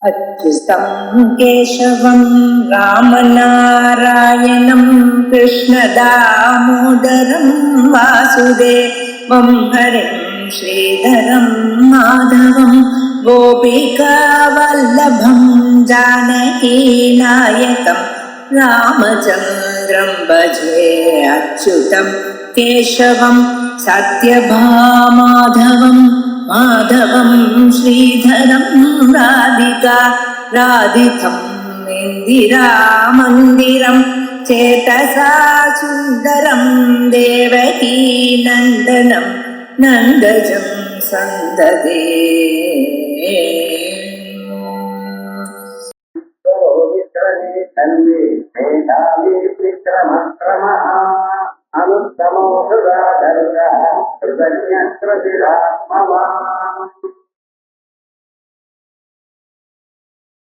अच्युतं केशवं रामनारायणं कृष्णदामोदरं वासुदेवं हरिं श्रीधरं माधवं गोपिकावल्लभं जानकीनायकं रामचन्द्रं भजे अच्युतं केशवं सत्यभामाधवं माधवं श्रीधरं राधितं इन्दिरामन्दिरं चेतसा सुन्दरं देवकी नन्दनं नन्दजं सन्ददे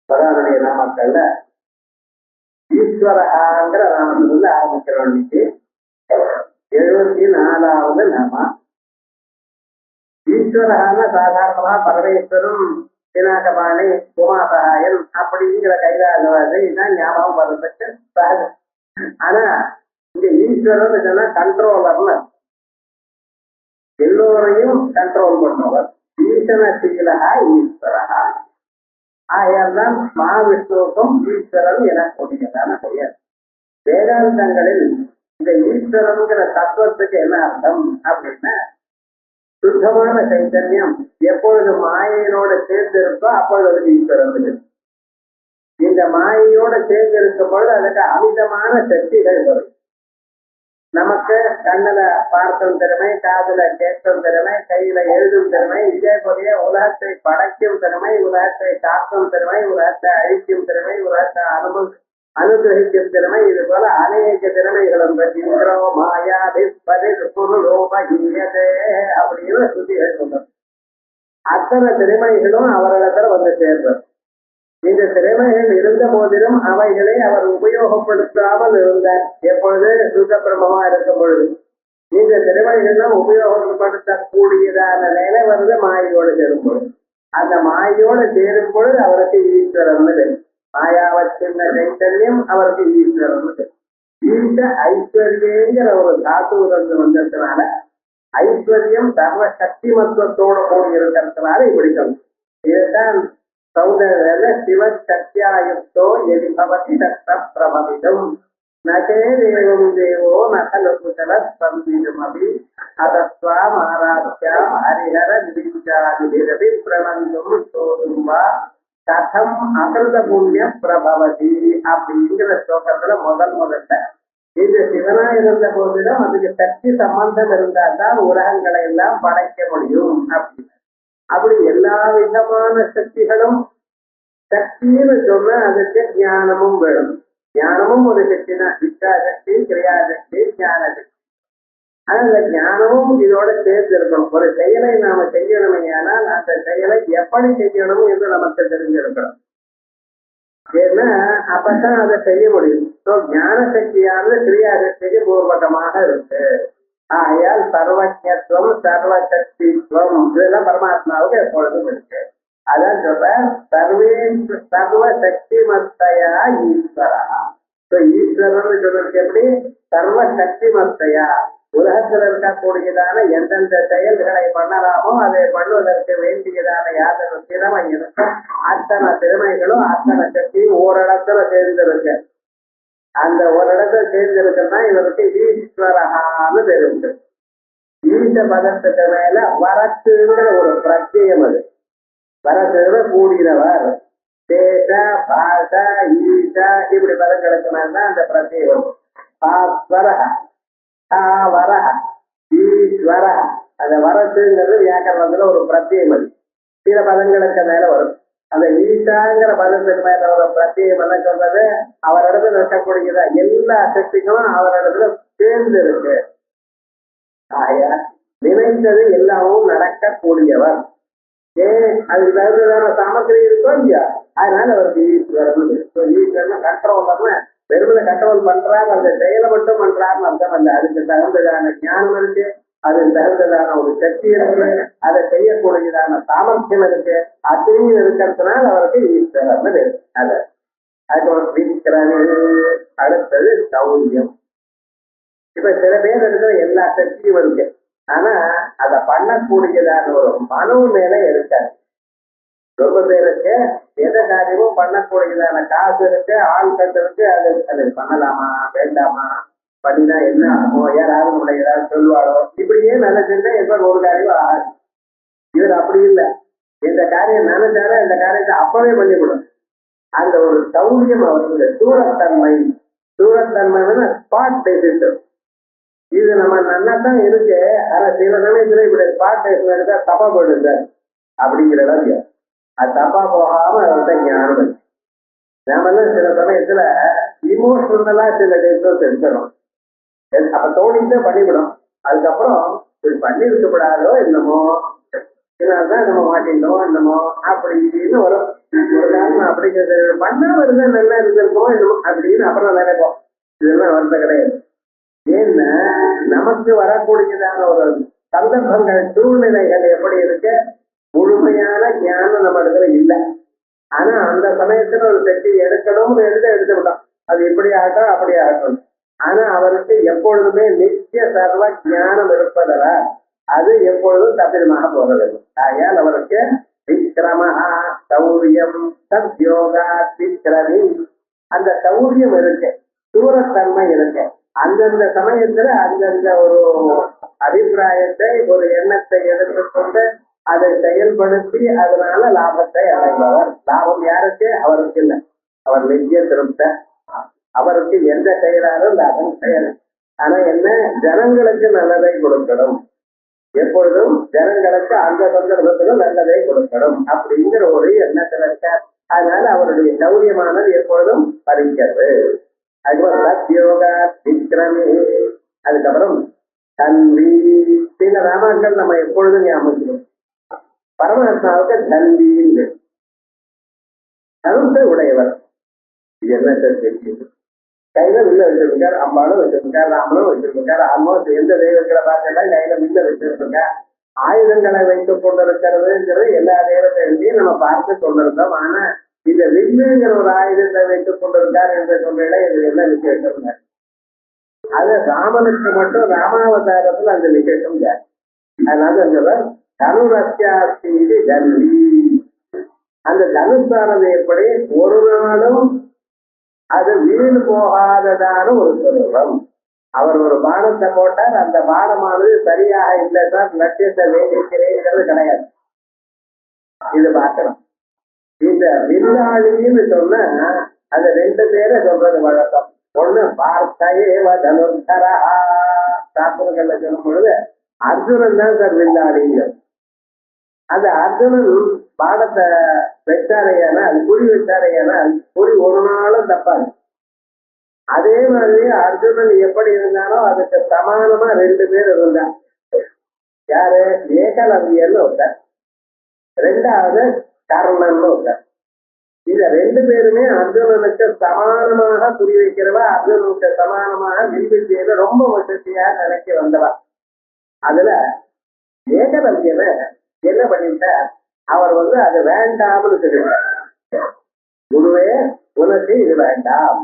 பகவானுடைய நாமக்கள்ல ஈஸ்வரங்கிற நாமத்துல ஆரம்பிக்கிறோம். இன்னைக்கு 74வது நாம. ஈஸ்வரகான சாதாரணமா பரமேஸ்வரம், பினாகபாணி, உமாசகாயன் அப்படிங்கிற கைலாசவாதி தான் ஞாபகம் வர்றதுக்கு சகஜம். ஆனா இங்க ஈஸ்வரன் சொன்னா கண்ட்ரோலர்னு, எல்லோரையும் கண்ட்ரோல் பண்ணுவர். ஈசனசீலகா ஈஸ்வரகா. ஆகையால்தான் மகாவிஷ்ணுவுக்கும் ஈஸ்வரன் என கூடியதான பெயர். வேதாந்தங்களில் இந்த ஈஸ்வரன்கிற தத்துவத்துக்கு என்ன அர்த்தம் அப்படின்னா, சுத்தமான சைத்தன்யம் எப்பொழுது மாயையோட சேர்ந்து இருக்கோ அப்பொழுது அதுக்கு ஈஸ்வரன். இந்த மாயையோட சேர்ந்து இருக்கும் பொழுது அதுக்கு அமிதமான சக்திகள் வரும். நமக்கு கண்ணுல பார்க்கும் திறமை, காதுல கேட்கும் திறமை, கையில எழுதும் திறமை, இதே போல உலகத்தை படைக்கும் திறமை, உலகத்தை காக்கும் திறமை, உலகத்தை அழிக்கும் திறமை, உலகத்தை அனுகிரகிக்கும் திறமை, இது போல அநேக திறமைகளும் மாயா அப்படின்னு சுத்திகள் சொல்றோம். அத்தனை திறமைகளும் அவரிடத்துல வந்து சேர்ந்தது. இந்த திறமைகள் இருந்த போதிலும் அவைகளை அவர் உபயோகப்படுத்தாமல் இருந்தார். எப்பொழுது சுத்தபிரமமா இருக்கும் பொழுது இந்த திறமைகள்லாம் உபயோகப்படுத்தக்கூடியதான நிலை வந்து மாயோடு சேரும் பொழுது, அந்த மாயோடு சேரும் பொழுது அவருக்கு ஈஸ்வரன். மாயாவற்றின சைத்தன்யம் அவருக்கு ஈஸ்வரன். ஈச ஐஸ்வர்யங்கிற ஒரு தாத்து வந்ததுனால ஐஸ்வர்யம் சர்வ சக்தி மத்துவத்தோட கூடி இருக்கிறதுனால இப்படி சொல்லும். இதுதான் சௌந்தர்யில சிவசக்தியாயுக்தோ எதி பவதி தத்த பிரபவிதம் நகே தேவம் தேவோ நகலுகுதல சந்திதமபி அதத்வா மாராத்யாம் ஹரிஹர நிதிஞ்சாதிரபி பிரணந்தும் சோதும்பா கதம் அகிருத புண்ணிய பிரபவதி அப்படிங்கிற ஸ்லோகத்துல முதல்ல இந்த சிவனா இருந்த போதிலும் அதுக்கு சக்தி சம்பந்தம் இருந்தால்தான் உலகங்களை எல்லாம் படைக்க முடியும் அப்படின்னு. அப்படி எல்லா விதமான சக்திகளும், சக்தின்னு சொன்னா அதுக்கு ஞானமும் வேணும். ஞானமும் ஒரு சக்தி தான். இச்சாசக்தி, கிரியாசக்தி, ஞான சக்தி. ஆனா அந்த ஞானமும் இதோட சேர்ந்து இருக்கணும். ஒரு செயலை நாம செய்யணுமே, ஆனால் அந்த செயலை எப்படி செய்யணும் என்று நமக்கு தெரிஞ்சிருக்கணும். ஏன்னா அப்பதான் அதை செய்ய முடியும். ஞான சக்தியானது கிரியாசக்திக்கு பூர்வகமாக இருக்கு. ஆகையால் சர்வஜத்துவம், சர்வ சக்தித்துவம் இதெல்லாம் பரமாத்மாவுக்கு எப்பொழுதும் இருக்கு. அதான் சொல்ற சர்வ சக்தி மத்தையா ஈஸ்வரா. ஈஸ்வரன் சொல்றதுக்கு எப்படி? சர்வ சக்தி மத்தையா, உலகத்தில் இருக்கக்கூடியதான எந்தெந்த செயல்களை பண்ணலாமோ அதை பண்ணுவதற்கு வேண்டியதான யாதொரு திறமை இருக்கும். அத்தனை திறமைகளும் அத்தனை சக்தியும் ஓரிடத்துல சேர்ந்திருக்கு. அந்த ஒரு இடத்துல சேர்ந்திருக்குன்னா இவருக்கு ஈஸ்வரகான்னு தெரிஞ்சு. ஈச பதத்துக்கு மேல வரத்துங்கிற ஒரு பிரத்யம். அது வரத்துல கூடினவர், தேச பாச ஈச இப்படி பதங்களுக்கு மேலதான் அந்த பிரத்யம். ஈஸ்வர அந்த வரத்துங்கிறது வியாக்கரணத்துல ஒரு பிரத்யம். அது சில பதங்களுக்கு மேல வரும். அந்த ஈசாங்கிற பதத்துக்கு மேல ஒரு பிரத்யம் என்ன சொல்றது? அவரிடத்துல இருக்கக்கூடியதா எல்லா சக்திகளும் அவரிடத்துல சேர்ந்து இருக்கு. ஆயா நினைத்தது எல்லாமும் நடக்கக்கூடியவர். அதுக்கு தகுந்ததான சாமக்கிரி இருக்கோ இல்லையா, அதனால அவருக்கு ஈஸ்வரன். ஈஸ்வரன் கண்ட்ரோலர்னு வெறுமனை கண்ட்ரோல் பண்றாரு, அந்த செயலை மட்டும் பண்றாருன்னு அர்த்தம் அல்ல. அதுக்கு தகுந்ததான ஞானம் இருக்கு, அது தகுந்ததான ஒரு சக்தி இருக்கு, அதை செய்யக்கூடியதான சாமர்த்தியம் இருக்கு, அத்தனையும் இருக்கிறதுனால அவருக்கு ஈஸ்வரன் இருக்கு. அது விக்ரமி. அடுத்தது சௌரியம். இப்ப சில பேர் இருக்கிற எல்லா சக்தியும் இருக்கு, ஆனா அதை பண்ணக்கூடியதான ஒரு மனோநிலை இருக்காது. ரொம்ப பேருக்கு எந்த காரியமும் பண்ணக்கூடியதான காசு இருக்கு, ஆள் கட்டு இருக்கு, அது பண்ணலாமா வேண்டாமா, பண்ணினா என்ன ஆகுமோ, யாராவது நம்மளை ஏதாவது சொல்லுவாளோ, இப்படியே நினைச்சிருந்தா எப்ப ஒரு காரியம் ஆகாது. இவர் அப்படி இல்லை, இந்த காரியம் நினைச்சாரு இந்த காரியத்தை அப்பவே பண்ணிவிடும். அந்த ஒரு சௌரியம் அவருக்கு தூரத்தன்மை. தூரத்தன்மைன்னு ஸ்பாட் டெசிஷன். இது நம்ம நல்லா தான் இருக்கு, ஆனா சில சமயத்துல இப்படி ஸ்பாட் டெசிஷன் எடுத்தா தப்பா போயிடுது அப்படிங்கிற அளவுக்கு அது தப்பா போகாம அவர்கிட்ட ஞானம் இருக்கு. நாம சில சமயத்துல இமோஷனலா சில டெசிஷன்ஸ் எடுக்கணும். அப்ப தோணிட்டு பண்ணிவிடும். அதுக்கப்புறம் இது பண்ணி இருக்கக்கூடாதோ என்னமோ, இதனால்தான் நம்ம மாட்டிட்டோம் என்னமோ அப்படின்னு வரும். ஒரு காரணம் அப்படிங்கிறது பண்ணா வருது, நல்லா இருந்திருக்கோம் என்னமோ அப்படின்னு அப்புறம் நினைப்போம். இதெல்லாம் வருத்த கிடையாது. ஏன்னா நமக்கு வரக்கூடியதான ஒரு சந்தர்ப்பங்கள் சூழ்நிலைகள் எப்படி இருக்கு, முழுமையான ஞானம் நம்ம இடத்துல இல்லை. ஆனா அந்த சமயத்துல ஒரு சக்தி எடுக்கணும்னு எடுத்துக்கிட்டோம், அது இப்படி ஆகட்டும் அப்படி ஆகட்டும். ஆனா அவருக்கு எப்பொழுதுமே நித்திய சர்வ ஞானம் இருப்பதா அது எப்பொழுதும் தப்பிதமாக போறதில்லை. ஆகையால் அவருக்கு விக்ரமஹா சௌரியம் சத்யோகா விக்ரமி. அந்த சௌரியம் இருக்கு, தூரத்தன்மை இருக்கு. அந்தந்த சமயத்துல அந்தந்த ஒரு அபிப்பிராயத்தை ஒரு எண்ணத்தை எடுத்துக்கொண்டு அதை செயல்படுத்தி அதனால லாபத்தை அடைபவர். லாபம் யாருக்கு? அவருக்கு இல்லை. அவர் நித்திய திருப்த, அவருக்கு எந்த செயலாலும் லாபம் செயல். ஆனா என்ன, ஜனங்களுக்கு நல்லதை கொடுக்கணும், எப்பொழுதும் ஜனங்களுக்கு அந்த சந்தர்ப்பத்திலும் நல்லதை கொடுக்கணும் அப்படிங்கிற ஒரு எண்ணத்தில் இருக்கார். அதனால அவருடைய சௌரியமானது எப்பொழுதும் பறிக்கிறது. அதுக்கப்புறம் சத்யோகா விக்ரமி. அதுக்கப்புறம் தன்வி. சில ராமாக்கள் நம்ம எப்பொழுதும் ஞாபகம். பரமாத்மாவுக்கு தன்வின்னு தனுசை உடையவர். இது என்ன தெரியுது? கையில வில்ல வச்சிருக்கார், அம்பாலும் வச்சிருக்கார், ராமனும் வச்சிருக்கார். ஆல்மோஸ்ட் எந்த தெய்வங்களை பார்க்கலாம் கையில வில்ல வச்சிருக்கார். ஆயுதங்களை வைத்துக் கொண்டிருக்கிறதுங்கிறது எல்லா தெய்வத்தையும் நம்ம பார்த்து கொண்டிருந்தோம். ஆனா இந்த வில்லுங்கிற ஒரு ஆயுதத்தை வைத்துக் கொண்டிருக்கார் என்று சொல்ற இது என்ன விசேஷம்? அது ராமனுக்கு மட்டும் ராமாவதாரத்துல அந்த விசேஷம் இல்லை. அதனால அந்த தனுரஸ்யாஸ்தி தன்வி. அந்த தனுஷானது எப்படி ஒரு நாளும் அது வீடு போகாததான ஒரு சுரூபம். அவர் ஒரு பானத்தை போட்டார், அந்த பானமானது சரியாக இல்லை சார், லட்சியத்தை வேண்டிக்கிறேங்கிறது கிடையாது. இது பார்க்கணும். இந்த வில்லாளின்னு சொன்னா அது ரெண்டு பேரை சொல்றது வழக்கம். ஒண்ணு பார்த்தேவ தனுர்தரா. சாஸ்திரங்கள்ல சொல்லும் பொழுது அர்ஜுனன் தான் சார் வில்லாளிங்க. அந்த அர்ஜுனன் பாடத்தை வச்சாரையானா, அது குறி வச்சாரையானா குறி ஒரு நாளும் தப்பாது. அதே மாதிரி அர்ஜுனன் எப்படி இருந்தானோ அதுக்கு சமானமா ரெண்டு பேர் இருந்தான். யாரு? ஏகலவியன்னு ஒருத்தர், ரெண்டாவது கர்ணன் ஒருத்தர். இந்த ரெண்டு பேருமே அர்ஜுனனுக்கு சமானமாக குறி வைக்கிறவா, அர்ஜுனனுக்கு சமானமாக வில்வித்தையில ரொம்ப வசதியா நினைக்க வந்தவா. அதுல ஏகலவியன என்ன பண்ணிட்டார், அவர் அது வேண்டாம்னு சொல்லிட்டார். குருவே உனக்கு இது வேண்டாம்.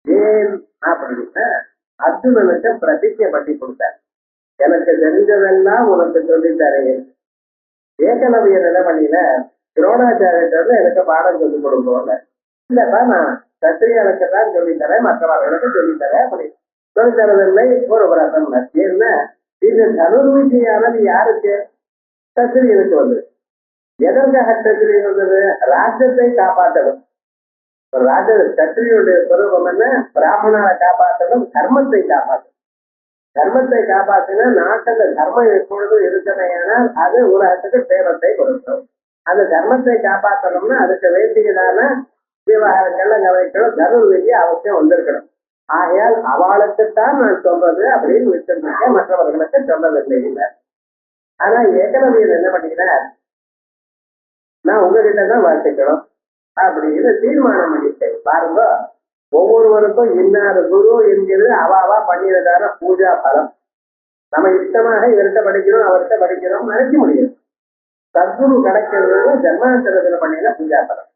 ஏன் அப்படின்னா அர்ஜுனனுக்கு பிரதிஜை பண்ணி கொடுத்தார், எனக்கு தெரிஞ்சதெல்லாம் உனக்கு சொல்லித்தரேன். ஏகலவியன் என்ன பண்ணின, துரோணாச்சாரியர் எனக்கு பாடம் சொல்லிக் கொடுப்போம். இல்லப்பா நான் சத்திரியனுக்கு தான் சொல்லித்தரேன், மற்றவர்களுக்கு சொல்லித்தரேன் அப்படி சொல்லித்தரதில்லை ஒரு விரதம். ஏன்னா இந்த தனுர்விஜயானது யாருக்கு? சத்திரியனுக்கு வந்தது. எதற்காக சத்திரியன் வந்தது? ராஜ்யத்தை காப்பாற்றணும். ராஜ சத்திரியனுடைய சுரூபம் என்ன? பிராமணரை காப்பாற்றணும், தர்மத்தை காப்பாற்றணும். தர்மத்தை காப்பாற்றினா நாட்டில் தர்மம் எப்பொழுதும் இருக்கணையானால் அது உலகத்துக்கு சேவத்தை கொடுக்கும். அந்த தர்மத்தை காப்பாற்றணும்னா அதுக்கு வேண்டியதான விவகாரங்கள்ல கவனிக்கணும், தனுர்விதி அவசியம் வந்திருக்கணும். ஆகையால் அவளுக்குத்தான் நான் சொல்றது அப்படின்னு விட்டுருக்கேன், மற்றவர்களுக்கு சொல்றதில்லை இல்லை. ஆனா ஏகலவியன் என்ன பண்ணிக்கிறார், நான் உங்ககிட்ட தான் வாசிக்கணும் அப்படின்னு தீர்மானம் பண்ணிட்டேன். பாருங்க, ஒவ்வொருவருக்கும் இன்னார் குரு என்கிறது அவாவா பண்ணியதான பூஜா பலம். நம்ம இஷ்டமாக இவர்கிட்ட படிக்கிறோம் அவர்கிட்ட படிக்கிறோம் நினைக்க முடியும். சத்குரு கிடைக்கிறது ஜன்மாந்தரத்துல பண்ணின பூஜா பலம்.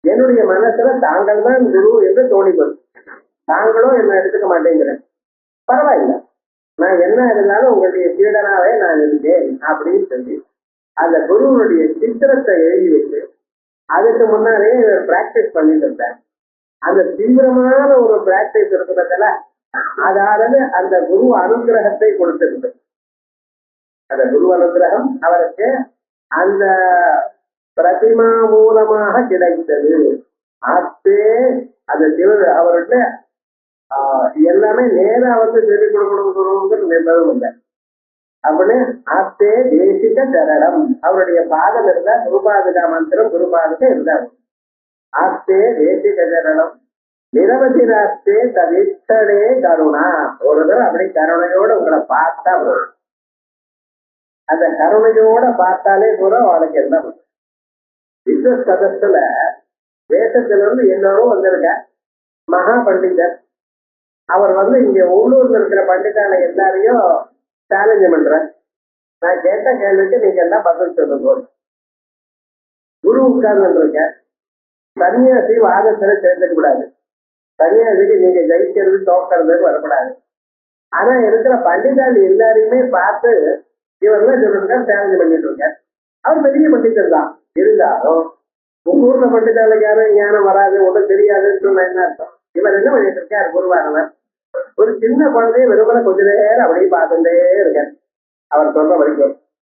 என்னுடைய மனசுல தாங்கள் தான் குரு என்று தோணிக்கொள், தாங்களும் என்ன எடுத்துக்க மாட்டேங்கிறேன், பரவாயில்ல, நான் என்ன இருந்தாலும் உங்களுடைய சீடனாவே நான் இருக்கேன் அப்படின்னு சொல்லி அந்த குருவனுடைய சித்திரத்தை எழுதி வச்சு அதுக்கு முன்னாலே பிராக்டிஸ் பண்ணிட்டு இருந்தேன். அந்த தீவிரமான ஒரு பிராக்டிஸ் இருக்கிறதுல அதாவது அந்த குரு அனுகிரகத்தை கொடுத்திருக்கு. அந்த குரு அனுகிரகம் அவருக்கு அந்த பிரதிமா மூலமாக கிடைத்தது. ஆத்தே அந்த சிவ அவர்கிட்ட எல்லாமே நேரா வந்து சொல்லிக் கொடுக்கணுங்கிற நிர்பந்தம் இல்லை. அப்படின்னு ஆத்தே தேசிக சரணம், அவருடைய பாதம் இருந்தா குருபாதுகா மந்திரம் குருபாதுகா இருந்தார். ஆஸ்தே தேசிக சரணம் நிரவதிராஸ்தே தவித்தடே கருணா. ஒரு தடவை அப்படி கருணையோட உங்களை பார்த்தா போதும். அந்த கருணையோட பார்த்தாலே கூட அவளுக்கு என்ன விஸ்வ சதத்துல தேசத்துல இருந்து எல்லாரும் வந்திருக்க மகா பண்டிதர். அவர் வந்து இங்க உள்ளூர்ல இருக்கிற பண்டிதான எல்லாரையும் சேலஞ்ச் பண்ற. நான் கேட்ட கேள்விக்கு நீங்க எல்லாம் பதில் சொல்லுங்க. குரு உட்கார்ந்து இருக்க, சன்னியாசி வாதத்துல சேர்ந்துக்க கூடாது. சன்னியாசிக்கு நீங்க ஜெயிக்கிறது தோக்கிறது வரக்கூடாது. ஆனா இருக்கிற பண்டிதாள் எல்லாரையுமே பார்த்து இவரெல்லாம் சொல்லிருக்காரு, சேலஞ்ச் பண்ணிட்டு இருக்கார். அவர் பெரிய பண்டிதர் தான். இருந்தாலும் உங்க ஊர்ல பண்டிதால யாரும் ஞானம் வராது ஒன்றும் தெரியாதுன்னு சொன்ன என்ன அர்த்தம்? இவர் என்ன பண்ணிட்டு இருக்காரு? குருவானவர் ஒரு சின்ன குழந்தைய வெறுமனை கொஞ்ச நேரம் அப்படியே பார்த்துட்டே இருக்கார். அவர் சொல்ற வரைக்கும்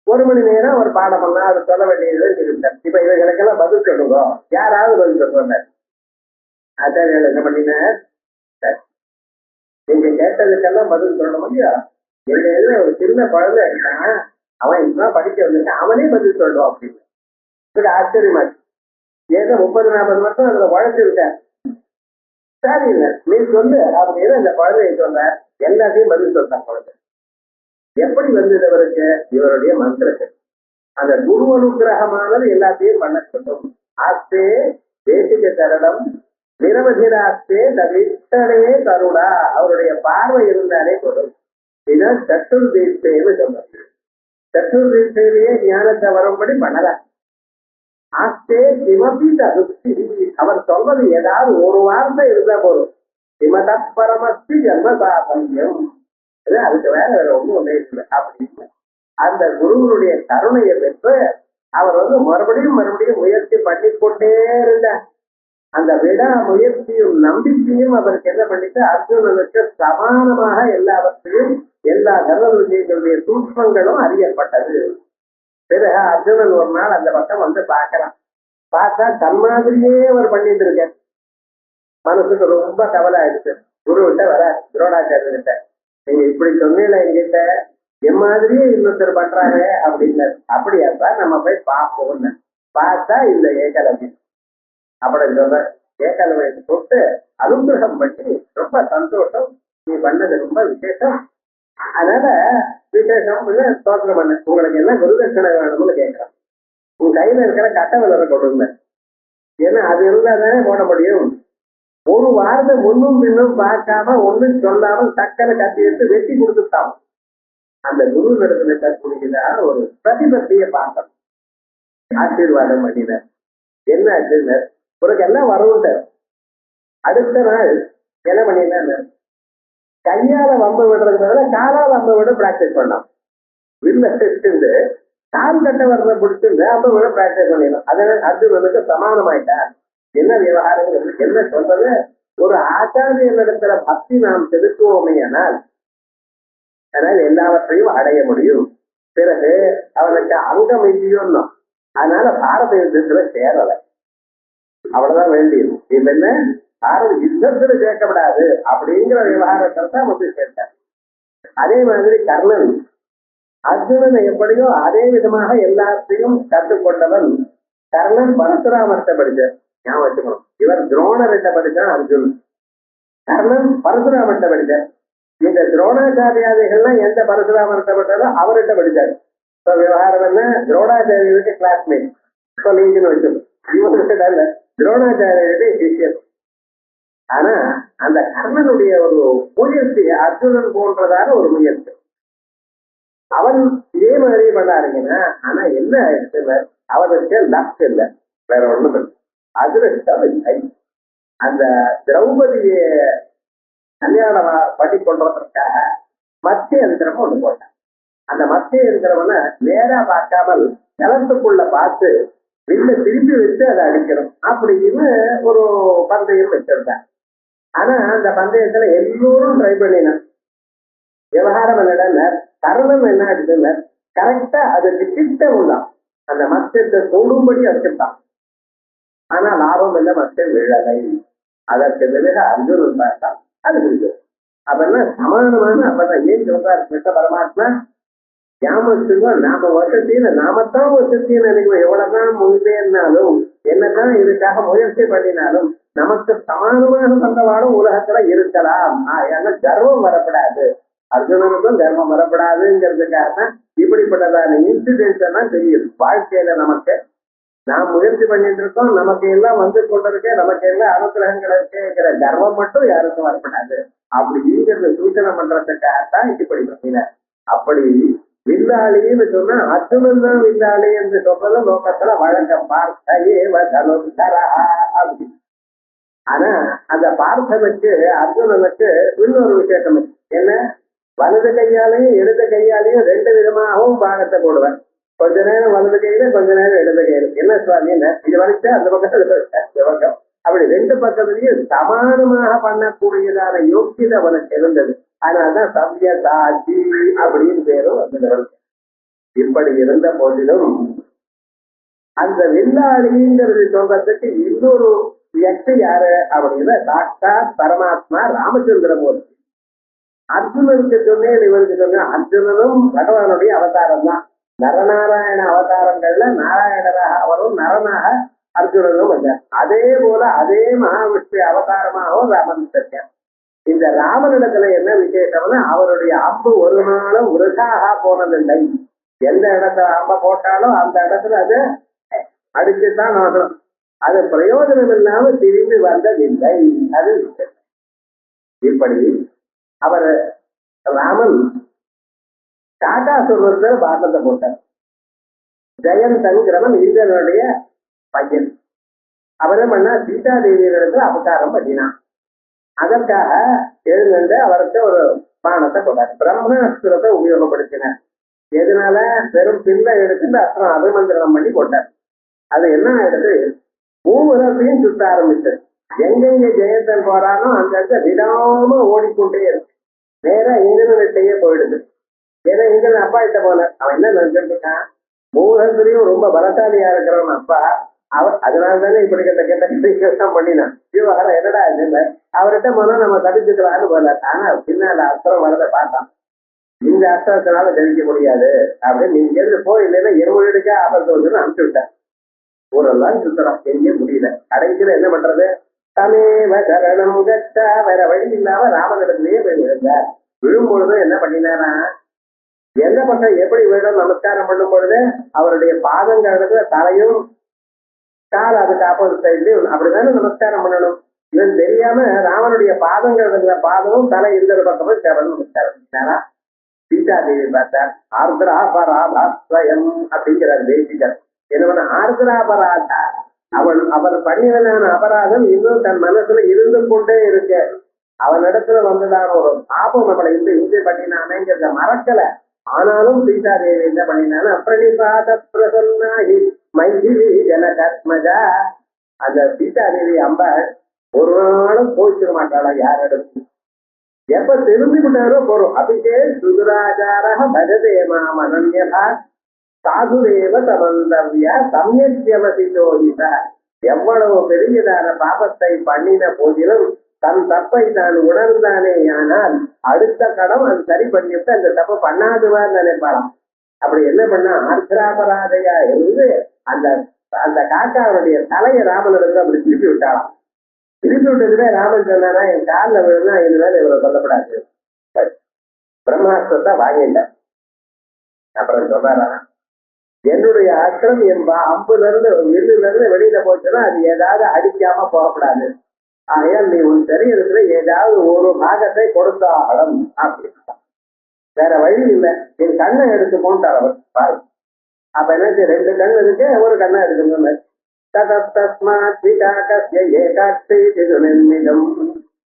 1 மணி நேரம் அவர் பாடம் பண்ணா அவர் சொல்ல வேண்டியது இருந்தார். இப்ப இவர்களுக்கெல்லாம் பதில் சொல்லுங்க, யாராவது பதில் சொல்றாங்க. ஆச்சாரியர்கள் என்ன பண்ணினார்? நீங்க கேட்டதுக்கெல்லாம் பதில் சொல்ல முடியும். எங்க இதுல ஒரு சின்ன குழந்தை இருக்கான், அவன் இப்பதான் படிக்க வந்திருக்கான், அவனே பதில் சொல்லுவான் அப்படின்னு. இதுக்கு ஆச்சரியமாச்சு. ஏதோ 30-40 வருஷம் அதுல உழைச்சிருக்கேன். சரி இல்லை நீ சொல்லு அப்படின்னு அந்த குழந்தைய சொன்ன எல்லாத்தையும் பதில் சொல்றான் குழந்தை. எப்படி வந்தது அவருக்கு? இவருடைய மந்திரத்தை அந்த குரு அனுகிரகமானது எல்லாத்தையும் பண்ண சொல்லும். ஆஸ்தே தேசிக சரணம் நிரவதிராஸ்தே தவித்தடே கருடா. அவருடைய பார்வை இருந்தாலே போதும். இதான் சத்துர்தீப்தேன்னு சொல்றாங்க. சத்துர்தீப்தேவியே ஞானத்தை வரும்படி பண்ணலாம். ஆஸ்தே கிமபி தருப்தி. அவர் சொல்றது ஏதாவது ஒரு வார்த்தை இருந்தா போதும். சிமத பரமஸ்தி ஜன்மசாபல்யம். அதுக்கு வேற ஒண்ணும் ஒன்றே இல்லை அப்படின்னு அந்த குருவனுடைய கருணையை பெற்று அவர் வந்து மறுபடியும் முயற்சி பண்ணிக்கொண்டே இருந்தார். அந்த விடா முயற்சியும் நம்பிக்கையும் அவருக்கு என்ன பண்ணிட்டு அர்ஜுனனுக்கு சமானமாக எல்லாவற்றையும் எல்லா தர்ம விஜயங்களுடைய சூட்சங்களும் அறியப்பட்டது. பிறகு அர்ஜுனன் ஒரு நாள் அந்த பக்கம் வந்து பார்க்கலாம். பார்த்தா தன் மாதிரியே அவர் பண்ணிட்டு இருக்க. மனசுக்கு ரொம்ப கவலை ஆயிடுச்சு. குரு கிட்ட வர துரோணாச்சாரியர்கிட்ட, நீங்க இப்படி சொன்னீங்களா என்கிட்ட, என் மாதிரியே இன்னொருத்தர் பண்றாங்க அப்படின்னு. அப்படியா சார், நம்ம போய் பார்ப்போம்னு. பார்த்தா இந்த ஏகலவி அப்படி சொல்ற. ஏகலவியை போட்டு அனுகிரகம் பண்ணி ரொம்ப சந்தோஷம், நீ பண்ணது ரொம்ப விசேஷம், அதனால விசேஷம் ஸ்தோத்திரம் பண்ண, உங்களுக்கு என்ன குருதட்சணை வேணும்னு கேட்கறான். உன் கையில இருக்கிற கட்ட விலரை கொடுங்க, ஏன்னா அது இருந்தாதானே போட முடியும். ஒரு வாரத்தை முன்னும் பின்னும் பார்க்காம ஒன்னும் சொல்லாம சக்கரை கட்டி எடுத்து வெட்டி கொடுத்துட்டான். அந்த குரு நடத்துல கற்கக்கூடியதான ஒரு பிரதிபத்திய பார்க்கணும். ஆசீர்வாதம் பண்ணினார். என்ன ஆச்சுன்னு உனக்கு எல்லாம் வரவுண்ட. அடுத்த நாள் என்ன பண்ணினா, கையால வம்ப விடுறதுனால காலால வம்ப விட பிராக்டிஸ் பண்ணான். வில்ல செட்டு கால் கட்ட வரத பிடிச்சிருந்து அம்ப விட பிராக்டிஸ் பண்ணிடலாம். அதனால அர்ஜுனனுக்கு சமானமாயிட்டார். என்ன விவகாரங்கள் என்ன சொல்றது? ஒரு ஆச்சாரியனிடத்துல பக்தி நாம் செலுத்துவோமே ஆனால் அதனால் எல்லாவற்றையும் அடைய முடியும். பிறகு அவனுக்கு அங்கம் இல்லையோன்னு, அதனால பாரத யுத்தத்துல சேரலை. அவ்வளவுதான் வேண்டியது. இது என்ன, பாரத யுத்தத்துல சேர்க்கப்படாது அப்படிங்கிற விவகாரத்தை தான் வந்து சேர்த்தார். அதே மாதிரி கர்ணன் அர்ஜுனன் எப்படியோ அதே விதமாக எல்லாத்தையும் கற்றுக்கொண்டவன். கர்ணன் பரசுராமர்கிட்ட படிச்சார். ஞாபகம் வச்சுக்கணும், இவர் துரோணர்கிட்ட படித்தான் அர்ஜுனன். கர்ணன் பரசுராமர்கிட்ட படிச்சார். இந்த துரோணாச்சாரியாதிகள்லாம் எந்த பரசுராமர்கிட்ட படித்தாரோ அவர்கிட்ட படிச்சாரு. இப்ப விவகாரம் என்ன, துரோணாச்சாரியருக்கு கிளாஸ்மேட் கொலீக்னு வச்சுக்கணும். இவர்கிட்ட இல்ல, துரோணாச்சாரியருடைய சிஷியர். ஆனா அந்த கர்ணனுடைய ஒரு முயற்சி அர்ஜுனன் போன்றதான ஒரு முயற்சி. அவன் இதே மாதிரி பண்ணாருங்கன்னா ஆனா என்ன ஆயிடுச்சுன்னு அவனுக்கு லக் இல்லை, வேற ஒண்ணும் இல்லை, அதிருஷ்டம் இல்லை. அந்த திரௌபதிய கல்யாணம் பண்ணி கொள்றதற்காக மத்திய யந்திரம் ஒண்ணு போட்டான். அந்த மத்திய யந்திரம்னா நேரா பார்க்காமல் நிலத்துக்குள்ள பார்த்து வில்ல திருப்பி வச்சு அதை அடிக்கணும் அப்படின்னு ஒரு பந்தயம் வச்சிருந்தேன். ஆனா அந்த பந்தயத்துல எல்லோரும் ட்ரை பண்ணினான். விவகாரம் என்னடா கர்ணன் என்ன ஆயிடுச்சுன்னு கரெக்டா அதுக்கு கிட்ட உள்ளான், அந்த மத்தியத்தை தொடும்படி வச்சுட்டான். ஆனா லாபம் இல்லை, மத்தியம் விழலை. அதற்கு பிறகு அர்ஜுனன் பார்த்தான், அது புரிஞ்சு. அப்ப என்ன சமானமான அப்பதான் ஏன் சொல்றாரு கிருஷ்ண பரமாத்மா, ஞாபகம் நாம வசத்தின்னு நாமத்தான் வசத்தின்னு நினைக்கிறோம். எவ்வளவுதான் முன்பேனாலும் என்னதான் இதுக்காக முயற்சி பண்ணினாலும் நமக்கு சமானமாக பண்றவாடும் உலகத்துல இருக்கலாம். ஏன்னா கர்வம் வரப்படாது, அர்ஜுனனுக்கும் கர்வம் வரப்படாதுங்கிறதுக்காக தான் இப்படிப்பட்டதான இன்சிடென்ட்ஸ் எல்லாம் தெரியுது வாழ்க்கையில. நமக்கு நாம் முயற்சி பண்ணிட்டு இருக்கோம், நமக்கு எல்லாம் வந்து கொண்டிருக்க, நமக்கு எல்லாம் அனுகிரகங்கள் இருக்குங்கிற கர்வம் மட்டும் யாருக்கும் வரப்படாது அப்படிங்கிறது சூச்சனை பண்றதுக்காகத்தான் இப்படி பண்ணினார். அப்படி வில்லாளின்னு சொன்னா அர்ஜுனன் தான் வில்லாளி என்று சொல்றது நோக்கத்துல வழக்கம். பார்த்தையே அப்படி. ஆனா அந்த பார்த்தனுக்கு அர்ஜுனனுக்கு இன்னொரு விசேஷம் என்ன, வலது கையாலையும் இடது கையாலையும் ரெண்டு விதமாகவும் பாகத்தை போடுவேன். கொஞ்ச நேரம் வலது கையில, கொஞ்ச நேரம் இடது கையில. என்ன சுவாமின்னு இது வரைக்கும் அந்த பக்கம் அப்படி ரெண்டு பக்கத்துலயும் சமானமாக பண்ணக்கூடியதான யோக்கியதை அவனுக்கு இருந்தது. அதனாலதான் சமய சாட்சி அப்படின்னு பேரும் வந்து. இப்படி இருந்த போதிலும் அந்த வில்லாளிங்கிறது சொல்றதுக்கு இன்னொரு வியக்தி யாரு அப்படின்னா சாட்சாத் பரமாத்மா ராமச்சந்திரமூர்த்தி. அர்ஜுனனுக்கு சொன்னேன், இவருக்கு சொன்ன அர்ஜுனனும் பகவானுடைய அவதாரம் தான். நரநாராயண அவதாரங்கள்ல நாராயணராக அவரும் நரனாக அர்ஜுனனும் வந்தார். அதே போல அதே மகாவிஷ்ணு அவதாரமாகவும் ராமன் இருக்கார். இந்த ராமனிடத்துல என்ன விசேஷம்னா அவருடைய அம்பு ஒரு நாளும் உருகாக போனதில்லை. எந்த இடத்துல அம்ப போட்டாலும் அந்த இடத்துல அது அடிச்சுதான் ஆகணும். அது பிரயோஜனம் இல்லாம திரும்பி வந்ததில்லை. அது விசேஷம். இப்படி அவர் ராமன் காட்டாசுரத்துல பாரதத்தை போட்டார். ஜெயந்தன்கிறவன் இந்திரனுடைய பையன். அவரை பண்ணா சீதா தேவியிடத்துல அவதாரம் பண்ணினான். அதற்காக எழுந்து அவருக்கு ஒரு பானத்தை போட்டார். பிரம்மாஸ்திரத்தை உபயோகப்படுத்தினார். எதனால வெறும் பிள்ளை எடுத்து அப்புறம் அபிமந்திரம் பண்ணி போட்டார். அது என்ன ஆயிடுது, மூவரத்தையும் சுத்த ஆரம்பிச்சது. எங்கெங்க ஜெயந்தன் போறானோ அங்க விடாம ஓடிக்கொண்டே இருக்கு. நேரா இந்திரன்கிட்டயே போயிடுது. ஏன்னா இந்திரன் அப்பா கிட்ட போனார். அவன் என்ன நினைச்சிட்டு இருக்கான், மூவரத்திலையும் ரொம்ப பலசாலியா இருக்கிறவன் அப்பா. அவர் அதனாலதானே இப்படி கெட்ட கெட்ட பண்ணினான். விவகாரம் என்னடா இல்ல, அவர்கிட்ட போனா நம்ம தடுத்துக்கலான்னு போல. ஆனா பின்னால அஸ்திரம் வரத பார்த்தான். இந்த அஸ்திரத்தினால ஜெயிக்க முடியாது அப்படின்னு நீங்க இருந்து போய் இல்லைன்னா 20 எடுக்க ஆபத்து வந்து அனுப்பிச்சு விட்டேன். ஊரெல்லாம் சுத்தலாம், எங்கேயும் முடியல. கடைசியில என்ன பண்றது, தமேவ சரணம் கட்டா, வேற வழி இல்லாம ராமனிடத்திலேயே போய் விழுந்தார். விழும்பொழுது என்ன பண்ணினாரா, எந்த பக்கம் எப்படி விழும் நமஸ்காரம் பண்ணும் பொழுது அவருடைய பாதங்களுக்கு தலையும் கால் அதுக்கு ஆப்போசிட் சைட்லயும் அப்படிதானே நமஸ்காரம் பண்ணணும். இவன் தெரியாம ராமனுடைய பாதங்கள் பாதமும் தலை இருந்த பக்கமும் சேவலும் நமஸ்காரம் பண்ணினாரா. சீதா தேவி பார்த்தார். ஆர்திராபராதாஸ்வயம் அப்படிங்கிறார் தேசிகர். என்ன பண்ண ஆர்திராபராதா, அவர் பண்ணியதான அபராதம் இன்னும் தன் மனசுல இருந்து கொண்டே இருக்க. அவனிடத்துல வந்ததான ஒரு பாபம் நம்மளை இந்து பண்ணினானேங்கிறத மறக்கல. ஆனாலும் சீதா தேவி என்ன பண்ணினான, பிரணிபாத பிரசன்னாகி மைதிலி ஜனகத்மஜா. அந்த சீதா தேவி அம்பாள் ஒரு நாளும் போச்சிட மாட்டாளா யாரிடத்து. எப்ப தெரிஞ்சு விட்டாரோ போறோம். அபிஷே சுதுராச்சார பஜதே மாமனன்யதா சாதுரேவ சமந்தவ்ய சம்யமசிதோதித. எவ்வளவு பெரியதான பாபத்தை பண்ணின போதிலும் தன் தப்பை தான் உணர்ந்தானே. ஆனால் அடுத்த கடம் அது சரி பண்ணிட்டு அந்த தப்பை பண்ணாதுவான்னு நினைப்பாளாம். அப்படி என்ன பண்ணா ஆர்திராபராதையா இருந்து அந்த அந்த காக்காவுடைய தலையை ராமனிடத்துல அப்படி திருப்பி விட்டாளாம். திருப்பி விட்டதுமே ராமன் சொன்னானா, என் காலில் விழுந்தா இது மேல இவரை சொல்லப்படாது. பிரம்மாஸ்திரத்தை வாங்கிட்ட. அப்புறம் சொல்றாரா, என்னுடைய அஸ்திரம் என் அம்புல இருந்து வில்லுல இருந்து வெளியில போச்சுன்னா அது ஏதாவது அடிக்காம போகக்கூடாது. ஆகையால் நீ உன் சரீரத்துல ஏதாவது ஒரு பாகத்தை கொடுத்தாலும் அப்படின்னா வேற வழி இல்லை, என் கண்ணை எடுத்துக்கோன்ட்டார் அவர். பாரு, அப்ப என்னாச்சு, 2 கண் இருக்கு, ஒரு கண்ணை எடுக்கணும்.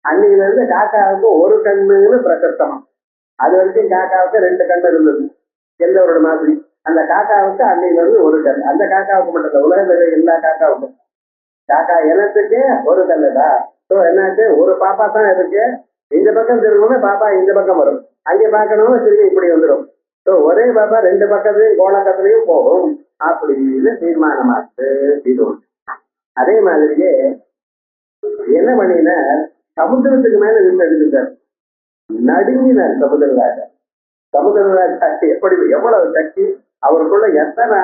அன்னையில இருந்து காக்காவுக்கு ஒரு கண்ணுன்னு பிரசத்தமா. அது வரைக்கும் காக்காவுக்கு 2 கண் இருந்தது, எல்லோரோட மாதிரி. அந்த காக்காவுக்கு அன்னையில இருந்து ஒரு கண். அந்த காக்காவுக்கு மட்டும் இல்ல, உலகத்துல எல்லா காக்காவுக்கும். காக்கா இனத்துக்கு ஒரு கண்ணுதா. ஸோ என்னாச்சு, ஒரு பாப்பா தான் இருக்கு. இந்த பக்கம் திரும்பணும், பாப்பா இந்த பக்கம் வரும். அங்கே பார்க்கணும், திரும்பி இப்படி வந்துடும். ஸோ ஒரே பாப்பா 2 பக்கத்துலயும் கோலக்கத்துலயும் போகும் அப்படின்னு தீர்மானமாச்சு. இது ஒன்று. அதே மாதிரியே என்ன பண்ணினார், சமுத்திரத்துக்கு மேல நின்று எடுத்துட்டார். நடுங்கினார் சமுத்திரராஜா. சமுத்திரராஜா எப்படி, எவ்வளவு சக்தி அவருக்குள்ள, எத்தனை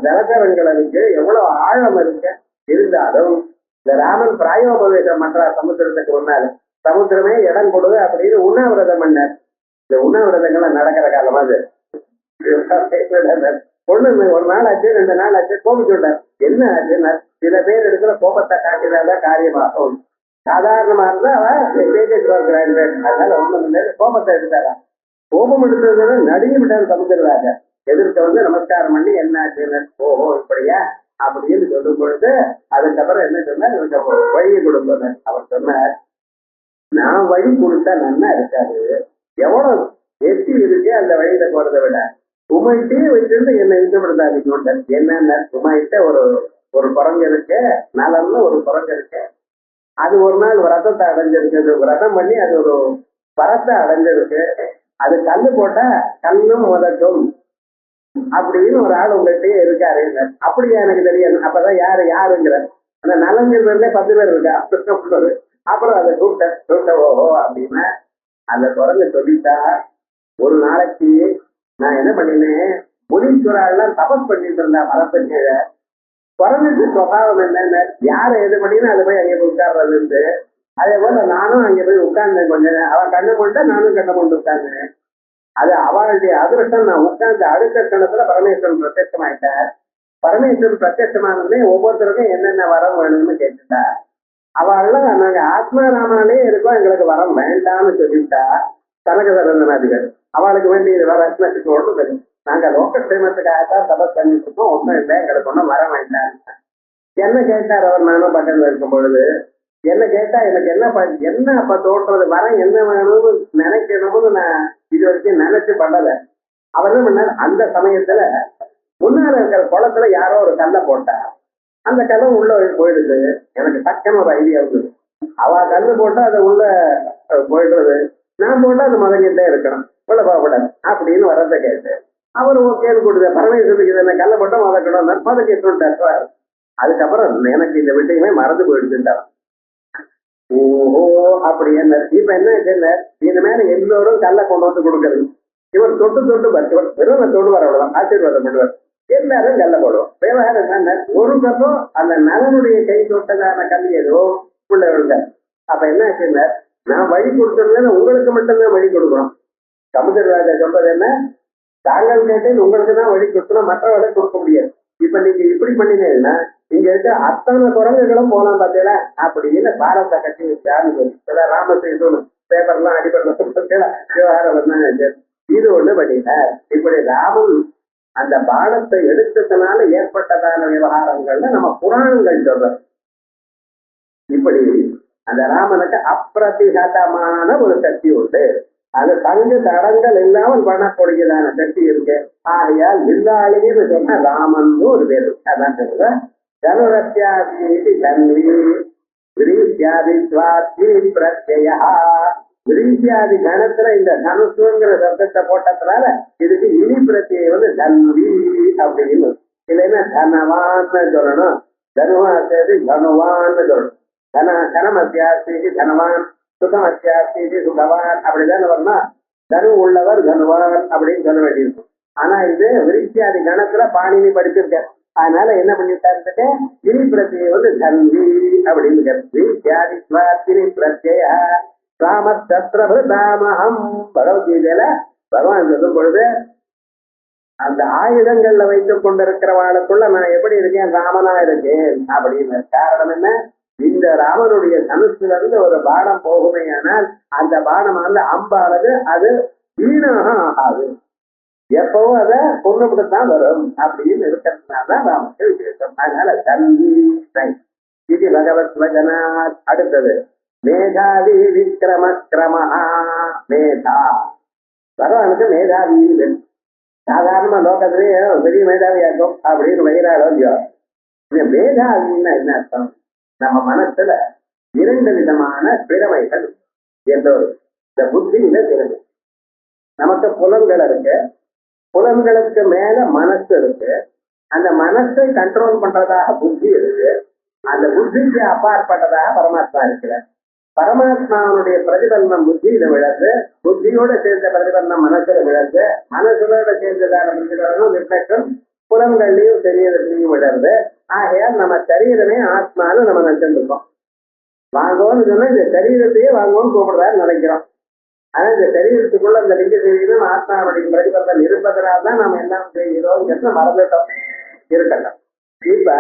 ஜலதரங்கள் இருக்கு, எவ்வளவு ஆழம் இருக்கு. இருந்தாலும் இந்த ராமன் பிராயோபவேதம் பண்றார் சமுத்திரத்துக்கு முன்னால. சமுத்திரமே இடம் கொடு அப்படின்னு உண்ணாவிரதம் பண்ணார். இந்த உண்ணாவிரதங்கள்லாம் நடக்கிற காலமா அது. ஒண்ணு ஒரு நாள் ஆச்சு, 2 நாள் ஆச்சு, கோபிச்சு விட்டார். என்ன ஆச்சுன்னா, சில பேர் இருக்கிற கோபத்தை காட்டினாதான் காரியமாகும். சாதாரணமா இருந்தா அதனால ஒண்ணு கோபத்தை எடுத்தாரா. கோபம் எடுத்ததுன்னு நடுங்கி விட்டார் சமுத்திரராஜா. எதிர்க்க வந்து நமஸ்காரம் பண்ணி என்ன ஆச்சுன்னு, ஓஹோ இப்படியா அப்படின்னு சொல்லும் பொழுது அதுக்கப்புறம் என்ன சொன்னார், எனக்கு வழியை கொடுப்பது. அவர் சொன்னார், நான் வழி கொடுத்தா நன்னா இருக்காது, எவ்வளவு எட்டி இருக்கு அந்த வழியில போறதை விட உமைட்டே வச்சிருந்து என்னை இஷ்டப்படுத்தாதீங்க. என்னென்ன உமைட்ட ஒரு குரங்கு இருக்கு, நலம்னு ஒரு குரங்கு இருக்கு. அது ஒரு நாள் விரதத்தை அடைஞ்சிருக்கு, விரதம் பண்ணி அது ஒரு பரத்தை அடைஞ்சிருக்கு. அது கல்லு போட்டா கல்லும் முதக்கும் அப்படின்னு ஒரு ஆள் உங்கள்கிட்டயே இருக்காரு. அப்படியா, எனக்கு தெரியாது. அப்பதான் யாருங்கிற அந்த நலங்கிறதுல 10 பேர் இருக்கா. அப்புறம் அதை கூப்பிட்ட ஓஹோ அப்படின்னா அந்த குரங்கு சொல்லிட்டா, ஒரு நாளைக்கு நான் என்ன பண்ணினேன், முனீஸ்வரெல்லாம் தபஸ் பண்ணிட்டு இருந்தேன் மரத்துக்கு. குரங்குக்கு சுபாவம் என்னன்னு, யாரை எது பண்ணினா அது போய் அங்கே போய் உட்கார்றதுன்னு. அதே போல நானும் அங்கே போய் உட்கார்ந்தேன். கொஞ்சம் அவன் கண்ணு கொண்டு நானும் கண்ணை கொண்டு உட்கார்ந்தேன். அது அவளுடைய அதிர்ஷ்டம். நான் உட்கார்ந்து அடுத்த கணத்துல பரமேஸ்வரன் பிரத்யட்சமாயிட்டார். பரமேஸ்வரன் பிரத்யட்சமானதுமே ஒவ்வொருத்தருக்கும் என்னென்ன வரம் வேணும்னு கேட்டுட்டா. அவள்லாம் நாங்க ஆத்மாராமனாலே இருக்கோம், எங்களுக்கு வரம் வேண்டாம்னு சொல்லிட்டா. கனகதரநாதிகள் அவளுக்கு வேண்டியது வர ஒன்றும் தெரியும். நாங்க லோக்க சேமத்துக்காகத்தான் தபஸ் பண்ணிட்டு இருக்கோம், ஒன்றும் இல்லை, எங்களுக்கு ஒன்றும் வரம் வேண்டாம். என்ன கேட்டார் அவர், நானும் பக்கத்துல இருக்கும் பொழுது என்ன கேட்டா, எனக்கு என்ன அப்ப தோன்றது, வரம் என்ன வேணும்னு நினைக்கணும்னு நான் இது வரைக்கும் நினைச்சு பண்ணல. அவர் என்ன பண்ணார், அந்த சமயத்துல முன்னால இருக்கிற குளத்துல யாரோ ஒரு கல்லை போட்டா. அந்த கல்லை உள்ள போயிடுது. எனக்கு டக்குன்னு ஒரு ஐடியா இருந்தது, அவ கல்லு போட்டா அதை உள்ள போயிடுறது, நான் போட்டா அது முதங்கிட்டே இருக்கணும், உள்ள போகக்கூடாது அப்படின்னு வரத கேட்டு அவர் ஓகேன்னு கொடுத்த. பரமேஸ்வருக்கு இதை கல்லை போட்டா முதக்கணும், முதக்கிட்டு. அதுக்கப்புறம் எனக்கு இந்த விஷயமே மறந்து போயிடுச்சுட்டார். ஓஹோ அப்படி என்ன. இப்ப என்ன இந்த மேல எல்லோரும் கல்லை கொண்டு வந்து கொடுக்கறது. இவர் தொட்டு வெறும் தொடு வர அவ்வளவுதான், ஆசீர்வாதம் பண்ணுவார். எல்லாரும் கல்ல போடுவோம். விவகாரம் என்ன, ஒரு கல்லும் அந்த நலனுடைய கை தொட்டதான கல் ஏதோ உள்ள விழுங்க. அப்ப என்ன ஆச்சுன்னா, நான் வழி கொடுத்ததுல உங்களுக்கு மட்டும்தான் வழி கொடுக்கணும். சமுத்திரராஜா சொல்றது என்ன, தாங்கள் கேட்டேன் உங்களுக்கு தான் வழி கொடுக்கணும், மற்றவர்களை கொடுக்க முடியாது. இப்ப நீங்க இப்படி பண்ணினீங்கன்னா இங்க இருக்க அத்தனை குரங்குகளும் போலாம் பார்த்தீங்களா அப்படின்னு பாரத்தை கட்டி வச்சான்னு சொல்லி ராமசேது பேப்பர்லாம் அடிபடுற விவகாரம். இது ஒண்ணு பண்ணிட்டார். இப்படி ராமன் அந்த பானத்தை எடுத்ததுனால ஏற்பட்டதான விவகாரங்கள்ல நம்ம புராணங்கள் சொல்றோம். இப்படி அந்த ராமனுக்கு அப்பிரதிகதமான ஒரு சக்தி உண்டு. அது தங்கு தடங்கள் இல்லாமல் பண்ணக்கூடியதான சக்தி இருக்கு. ஆகையால் வில்லாளின்னு சொன்ன ராமன் ஒரு பேரு. அதான் சொல்ற தனுரத்யாதி தன்வி விரீத்யாதி பிரத்யா. விரீத்யாதி கணத்துல இந்த தனுசுங்கிற சப்தத்தை போட்டதுனால இதுக்கு இனி பிரத்யை வந்து தன்வி அப்படின்னு. இல்லைன்னா தனவான்னு சொல்லணும், தனுவாசி தனுவான்னு சொல்லணும். தனமத்தியாசி தனவான், சுகமத்தியாசி சுகவான் அப்படிதான் வரணும். தனு உள்ளவர் தனுவான் அப்படின்னு சொல்ல வேண்டியிருக்கும். ஆனா இது விருத்தியாதி கணத்துல பாணினி படிச்சிருக்க. அதனால என்ன பண்ணிட்டாரு, இனி பிரத்யை வந்து தன்வி அப்படின்னு. விருத்தியாதி பிரத்ய ராமஸ்திரமஹம். பகவத்கீதையில பகவான் சொல்லும் பொழுது அந்த ஆயுதங்கள்ல வைத்துக் கொண்டிருக்கிறவாளுக்குள்ள நான் எப்படி இருக்கேன், ராமனா இருக்கேன் அப்படின்னு. காரணம் என்ன, இந்த ராமனுடைய தனுசுல இருந்து ஒரு பானம் போகுமே ஆனால் அந்த பானம் வந்து அம்பானது அது வீணாக ஆகாது, எப்பவும் அதை கொண்டுபிட்டுத்தான் வரும் அப்படின்னு இருக்கிறதுனாலதான் நமக்கு விசேஷம். அதனால கல்வி இது பகவத் வஜனா. அடுத்தது மேதாவி விக்ரம கிரமஹா. மேதா பகவானுக்கு மேதாவி. சாதாரண லோகத்திலேயே பெரிய மேதாவியாக்கும் அப்படின்னு வயிறாளோ இல்லையோ. இந்த மேதாவின்னா என்ன அர்த்தம்? நம்ம மனசுல 2 விதமான திறமைகள் என்றொரு இந்த புத்தியில திறமை. நமக்கு புலன்கள் இருக்கு, புலன்களுக்கு மேல மனசு இருக்கு. அந்த மனசை கண்ட்ரோல் பண்றதாக புத்தி இருக்கு. அந்த புத்திக்கு அப்பாற்பட்டதாக பரமாத்மா இருக்கிறார். பரமாத்மாவுடைய பிரதிபலனம் புத்தியில விழந்து, புத்தியோட சேர்ந்த பிரதிபலனம் மனசுல விழந்து, மனசுலோட சேர்ந்ததான பிரதிபலனம் ரிஃப்ளெக்ஷன் புலன்கள்லையும் சரீரத்திலையும் விழந்து. ஆகையால் நம்ம சரீரமே ஆத்மான்னு நம்ம நினைச்சிருக்கோம். வாங்கோன்னு சொன்னா இந்த சரீரத்தையே வாங்கோன்னு கூப்பிடுறாரு நினைக்கிறோம். ஆனா இந்த சரீரத்துக்குள்ள இந்த லிங்க சரீரம் ஆத்மாவுடைய பிரதிபலன் இருப்பதனால தான் நம்ம என்ன செய்கிறோம் மறந்துட்டோம். இருக்கட்டும். இப்ப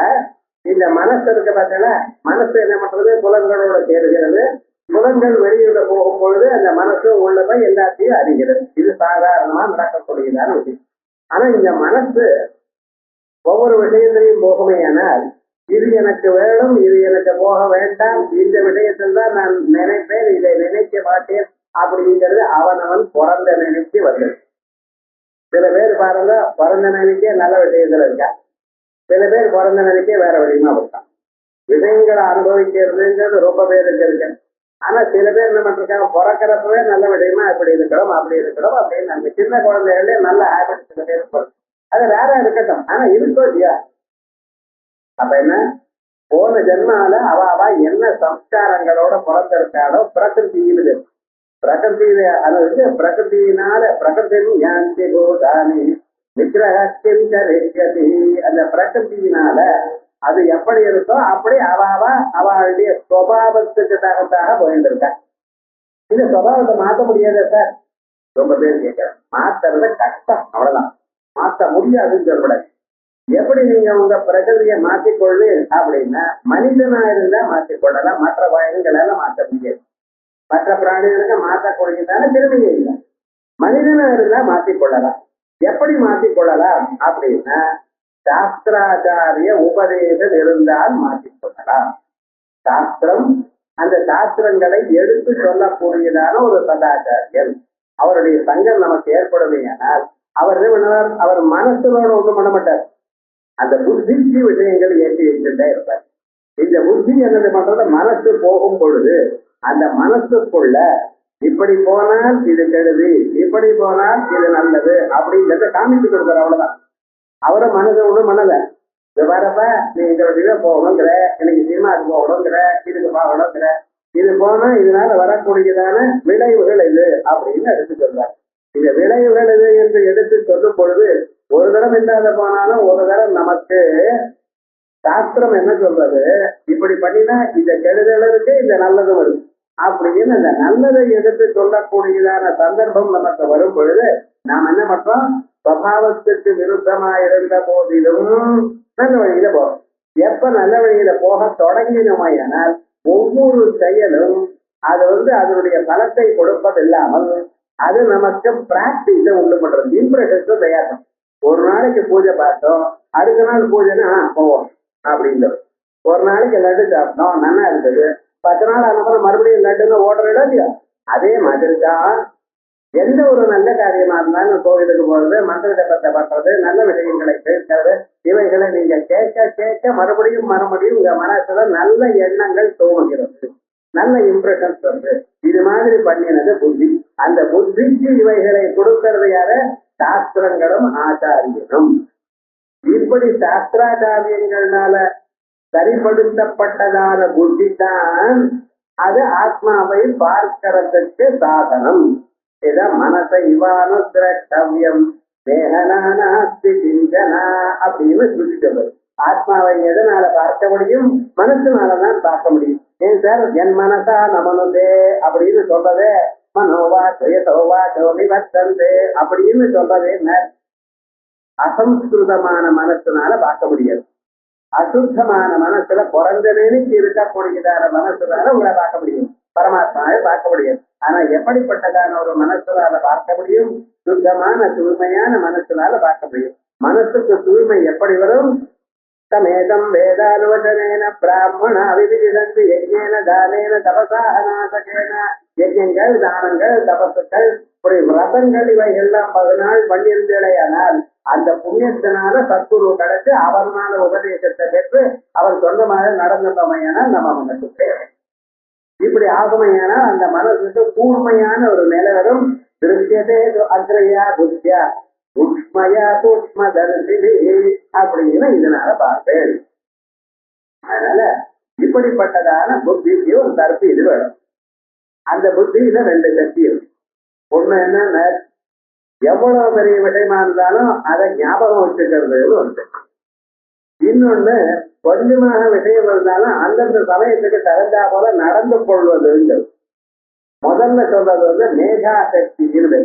இந்த மனசு இருக்க பார்த்தீங்கன்னா, மனசு என்ன பண்றது? புலன்களோட சேருகிறது. புலன்கள் வெளியில போகும் பொழுது அந்த மனசு உள்ள போய் எல்லாத்தையும் அறிகிறது. இது சாதாரணமா நடக்கக்கூடியதான விஷயம். ஆனா இந்த மனசு ஒவ்வொரு விஷயத்திலையும் போகுமே. ஆனால் இது எனக்கு வேணும், இது எனக்கு போக வேண்டாம், இந்த விஷயத்தில் தான் நான் நினைப்பேன், இதை நினைக்க மாட்டேன் அப்படிங்கிறது அவனவன் பிறந்த நினைக்கு வந்தது. சில பேர் பாருங்க, பிறந்த நினைக்க நல்ல விஷயத்துல இருக்கா. சில பேர் பிறந்த நினைக்க வேற வழியுமா இருக்கான். விஷயங்களை அனுபவிக்கிறதுங்கிறது ரொம்ப பேருக்கு இருக்கு. ஆனா சில பேர் என்ன பண்றாங்க, பிறக்கிறப்பவே நல்ல விடயமா இப்படி இருக்கணும் அப்படி இருக்கணும் அப்படின்னு நம்ம சின்ன குழந்தைகளே நல்ல ஹேபிட் சில பேர் இருக்கும். அது வேற இருக்கட்டும், ஆனா இருக்கோ இல்லையா? அப்ப என்ன, போன ஜென்மால அவ என்ன சம்ஸ்காரங்களோட பிறந்திருக்காளோ பிரகிருதியில, பிரகிருதியில அது பிரகிருதியினால பிரகிருதி யாந்தி கோதானி நிகிரகி. அந்த பிரகிருதியினால அது எப்படி இருக்கோ அப்படி அவளுடைய சுபாவத்துக்கு தகுந்தாக போயிருந்திருக்க. இந்த சுபாவத்தை மாற்ற முடியாத சார். ரொம்ப பேர் கேட்கிறேன், மாத்துறது கஷ்டம், அவ்வளவுதான். மாற்ற முடியாதுன்னு சொல்லக்கூடாது. எப்படி நீங்க உங்க பிரகிருதியை மாற்றிக்கொள்ளு அப்படின்னா, மனிதனா இருந்தா மாற்றிக்கொள்ளலாம், மற்ற வயல்களெல்லாம் மாற்ற முடியாது. மற்ற பிராணிகளுக்கு மாற்றக்கூடியதான திறமையே இல்லை. மனிதனா இருந்தா மாற்றிக்கொள்ளலாம். எப்படி மாற்றிக்கொள்ளலாம் அப்படின்னா, சாஸ்திராச்சாரிய உபதேசம் இருந்தால் மாற்றிக்கொள்ளலாம். சாஸ்திரம், அந்த சாஸ்திரங்களை எடுத்து சொல்லக்கூடியதான ஒரு சதாச்சாரியன், அவருடைய சங்கம் நமக்கு ஏற்படுமையானால் அவர் மனசுகளோட ஒன்றும் பண்ண மாட்டார். அந்த புத்திக்கு விஷயங்கள் ஏற்றி வச்சுட்டே இருப்பார். இந்த புத்தி என்னது பண்றது, மனசு போகும் பொழுது அந்த மனசுக்குள்ள இப்படி போனால் இது கெடுதி, இப்படி போனால் இது நல்லது அப்படிங்கிறத காமிச்சு கொடுக்குற. அவ்வளவுதான். அவரை மனதை ஒன்றும் பண்ணல. இது வரப்ப நீ இந்த வழியில போகணுங்கிற, எனக்கு சினிமாவுக்கு போகணுங்கிற, இதுக்கு போகணுங்கிற, இது போனா இதனால வரக்கூடியதான விளைவுகள் இது அப்படின்னு எடுத்து சொல்றார். இந்த விளைவுகள் இது என்று எடுத்து சொல்லும் பொழுது ஒரு தரம் இல்லாத போனாலும் ஒரு தரம் நமக்கு சாஸ்திரம் என்ன சொல்றது, இப்படி பண்ணினா இந்த கெடுதல் இருக்கு, இந்த நல்லதும் இருக்கு அப்படின்னு அந்த நல்லதை எடுத்து சொல்லக்கூடியதான சந்தர்ப்பம் நமக்கு வரும் பொழுது நாம் என்ன பண்றோம், சுபாவத்துக்கு விருத்தமா இருந்த போதிலும் நல்ல வழியில போறோம். எப்ப நல்ல வழியில போக தொடங்கினோமையானால் ஒவ்வொரு செயலும் அது அதனுடைய பலத்தை கொடுப்பதில்லாமல் அது நமக்கு பிராக்டிஸை உண்டு பண்றது, இம்ப்ரெஷன்ஸை தயாரிக்கும். ஒரு நாளைக்கு பூஜை பார்த்தோம், அடுத்த நாள் பூஜைன்னா போவோம் அப்படிங்கிறது. ஒரு நாளைக்கு லட்டு சாப்பிட்டோம், நல்லா இருந்தது, 10 நாள் அனுப்புறம் மறுபடியும் லட்டுன்னு ஓடுற இடம் இல்லையா? அதே மாதிரி தான் எந்த ஒரு நல்ல காரியமா இருந்தாலும் கோவிலுக்கு போறது, மந்திர ஜபத்தை பண்றது, நல்ல விஷயங்களை கேட்கறது, இவைகளை நீங்க கேட்க கேட்க மறுபடியும் உங்க மனசுல நல்ல எண்ணங்கள் தோணுகிறது, நல்ல இம்ப்ரெஷன்ஸ் வருது. இது மாதிரி பண்ணினது புத்தி. அந்த புத்திக்கு இவைகளை கொடுக்கறது யார? சாஸ்திரங்களும் ஆச்சாரியனும். இப்படி சாஸ்திராச்சாரியங்களால சரிப்படுத்தப்பட்டதான புத்தி தான் அது ஆத்மாவை பார்க்கிறதுக்கு சாதனம். இத மனசை இவானு திரட்டவியம் மேகனாஸ்தி சிந்தனா அப்படின்னு சொல்லிட்டு, ஆத்மாவை எதனால பார்க்க முடியும்? மனசுனாலதான் பார்க்க முடியும். ஏன் சார் என் மனசா நமனுதே அப்படின்னு சொல்றதே, மனோவா சுயசோவா சோமி வத்தந்தே அப்படின்னு சொல்றதே என்ன? அசம்ஸ்கிருதமான மனசுனால பார்க்க முடியாது. அசுத்தமான மனசுல பிறந்த நினைச்சு இருக்கக்கூடியதான மனசுனால உங்களை பார்க்க முடியும், பரமாத்மாவை பார்க்க முடியாது. ஆனா எப்படிப்பட்டதான ஒரு மனசுனால பார்க்க முடியும்? சுத்தமான தூய்மையான மனசுனால பார்க்க முடியும். மனசுக்கு தூய்மை எப்படி வரும்? தமேதம் வேதானுவச்சனேன பிராமண அவிவிதிதந்து யஜ்ஞேன தானேன தபசா அநாசகேன. யஜ்ஞங்கள், தானங்கள், தபசுக்கள், இப்படி விரதங்கள் இவைகள்லாம் 10 நாள் பண்ணியிருந்தேடையானால் அந்த புண்ணியத்தினால சத்குரு கிடைச்சு அவர்னால உபதேசத்தை பெற்று அவர் சொந்தமாக நடந்தமையானால் நம்ம மனசுக்கு இப்படி ஆகுமையானா அந்த மனசுக்கு கூர்மையான ஒரு நிலை வரும். திருஷ்யதே அக்ரையா புத்தியா சூக்ஷ்மயா சூக்ஷ்ம தரிசிதி அப்படின்னு இதனால பார்ப்பேன். அதனால இப்படிப்பட்டதான புத்திக்கு ஒரு தரப்பு இது வேணும். அந்த புத்தியில 2 சக்தி இருக்கு. ஒண்ணு என்னன்னா எவ்வளவு பெரிய விஷயமா இருந்தாலும் அதை ஞாபகம் வச்சுக்கிறது ஒன்று. இன்னொன்னு கொஞ்சமாக விஷயம் இருந்தாலும் அந்தந்த சமயத்துக்கு தகுந்தா போல நடந்து கொள்வதுங்கிறது. முதல்ல சொல்றது மேகா சக்தி இருந்து,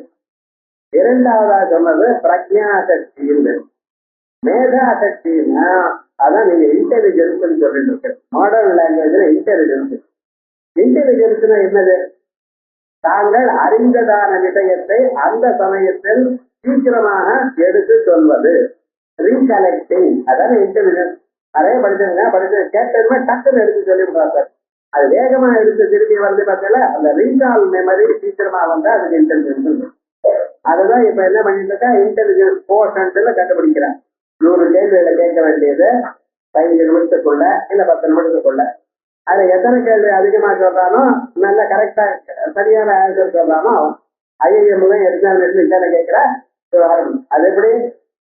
இரண்டாவதா சொன்னது பிரக்ஞா சக்தி இருந்து. மேதா சக்தின்னா அதான் நீங்க இன்டெலிஜென்ஸ் சொல்லிட்டு இருக்க. மாடர்ன் லாங்குவேஜ்ல இன்டெலிஜென்ஸ். இன்டெலிஜென்ஸ்னா என்னது? தாங்கள் அறிந்ததான விஷயத்தை அந்த சமயத்தில் சீக்கிரமாக எடுத்து சொல்வது, ரீகலெக்டிங். அதான் இன்டெலிஜென்ஸ். நிறைய படிச்சது கேட்டதுமே டக்குன்னு எடுத்து சொல்லிவிடுறாங்க. அது வேகமா எடுத்து திரும்பி வந்து பார்த்தீங்களா, அந்த ரீகால் மெமரி சீக்கிரமா வந்தா அதுக்கு இன்டெலிஜென்ஸ். அதுதான் இப்ப என்ன பண்ணிட்டு இருக்கா, இன்டெலிஜென்ஸ் கோஷன்ட்ல கண்டுபிடிக்கிறான். 100 கேள்விகளை கேட்க வேண்டியது 15 நிமிஷத்துக்குள்ள இல்ல 10 நிமிஷத்துக்குள்ள. அது எத்தனை கேள்வி அதிகமா சொல்றானோ, நல்ல கரெக்டா சரியான ஆன்சர் சொல்றானோ ஐஎம் எக்ஸாமினேஷன் இத்தனை கேட்கிற. அது எப்படி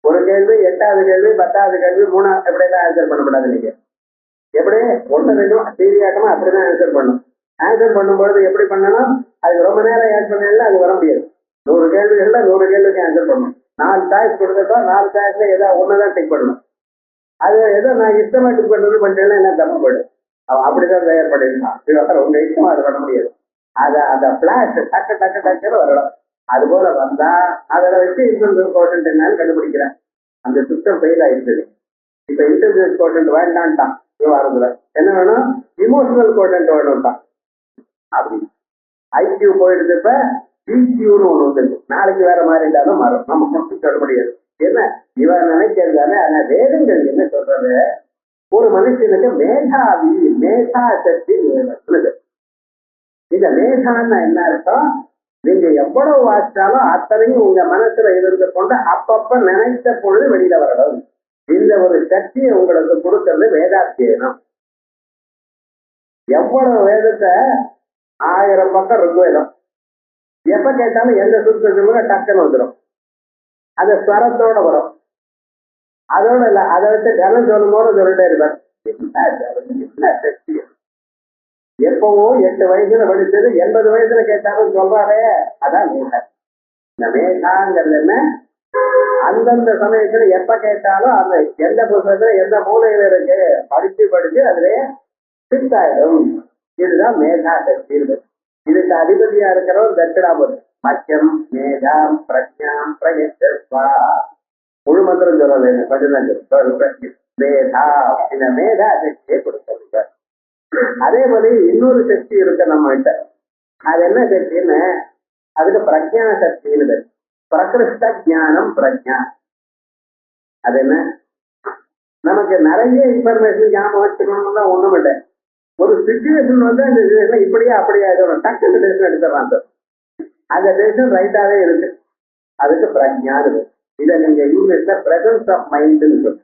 ஒரு கேள்வி 8வது கேள்வி 10வது கேள்வி 3 எப்படிதான் ஆன்சர் பண்ணக்கூடாது. நீங்க எப்படி 1 2 சீரியாட்டமா அப்படிதான் ஆன்சர் பண்ணும். ஆன்சர் பண்ணும்பொழுது எப்படி பண்ணணும்? அது ரொம்ப நேரம் ஆன்சர் பண்ணல அது வர முடியாது. 100 கேள்விகள்ல 100 கேள்விக்கு ஆன்சர் பண்ணணும். 4 சாய்ஸ் கொடுத்தா 4 சாய்ஸ்ல ஏதாவது ஒண்ணுதான் டிக் பண்ணணும். அது ஏதோ நான் இஷ்டமா டிக் பண்றது பண்ணிட்டேன்னா என்ன தப்பு போயிடும். அவன் அப்படிதான் தயார் பண்ணிருக்கான். உங்க இஷ்டமா அது பண்ண முடியாது. அந்த பிளாஷ் டக்கு டக்கு டக்குன்னு வரணும். அது போல வந்தா அதில் வச்சு இன்டெலிஜென்ஸ் கோஷன்ட் என்னன்னு கண்டுபிடிக்கிறேன். அந்த சிஸ்டம் ஃபெயில் ஆயிடுச்சு. இப்ப இன்டெலிஜென்ஸ் கோஷன்ட் வேண்டான்ட்டான் விவகாரத்துல. என்ன வேணும்? இமோஷனல் கோஷன்ட் வேணும்ட்டான். அப்படி ஐக்கியூ போயிடுது. இப்ப இக்யூன்னு ஒண்ணு வந்துருக்கு. நாளைக்கு வேற மாதிரி இருந்தாலும் மாறும். நம்ம சொல்ல முடியாது. என்ன இவன் நினைக்கிறதானே. ஆனா வேதங்கள் என்ன சொல்றது? ஒரு மனுஷனுக்கு மேதாவி, மேதா சக்தி வேணும். இந்த மேதான்னு என்ன அர்த்தம்? நீங்க எவ்வளவு வாசிச்சாலும் அத்தனையும் உங்க மனசுல இருந்து கொண்டு அப்பப்ப நினைத்த பொழுது வெளியில வரணும். இந்த ஒரு சக்தியை உங்களுக்கு கொடுக்கறது வேதாத்தியனம். எவ்வளவு வேதத்தை 1000 பக்கம் ருக்வேதம் எப்ப கேட்டாலும் எந்த சுத்தத்துல டக்குன்னு வந்துடும். அது ஸ்வரத்தோட வரும். அதோட இல்ல, அதை வச்சு கனம் சொல்லும் போது சொல்லிட்டே இருப்பார். என்ன சக்தி! எப்பவோ 8 வயசுல படிச்சது 80 வயசுல கேட்டாலும் சொல்றாரே, அதான் மேகா. இந்த மேகாங்கிறது என்ன? அந்தந்த சமயத்துல எப்ப கேட்டாலும் அந்த எந்த புத்தகத்துல எந்த மூலையில இருக்கு படிச்சு படிச்சு அதுலயே ஃபிக்ஸ் ஆயிடும். இதுதான் மேகா சக்தி இருக்கு. இதுக்கு அதிபதியா இருக்கிறவர் தட்சிணாமூர்த்தி. மச்சம் மேகாம் பிரஜாம் பிரயத்வா. முழு மந்திரம் சொல்றது கொஞ்சம் மேதா. இந்த மேதா சக்தியை கொடுக்க. அதே மாதிரி இன்னொரு சக்தி இருக்கு நம்ம கிட்ட. அது என்ன சக்தின்னு? அதுக்கு பிரஜா சக்தின்னு. பிரகிருஷ்ட ஜானம் பிரஜா. அது என்ன? நமக்கு நிறைய இன்ஃபர்மேஷன் ஞாபகம் வச்சுக்கணும்னு தான் ஒண்ணும் இல்லை. ஒரு சிச்சுவேஷன் வந்து அந்த சிச்சுவேஷன் இப்படியா அப்படியா டக்குன்னு டெசிஷன் எடுத்துடலாம். அந்த டெசிஷன் ரைட்டாவே இருக்கு. அதுக்கு பிரஜா இருக்கு. இதை நீங்க இங்கிலீஷ்ல பிரசன்ஸ் ஆஃப் மைண்ட்னு சொல்லு.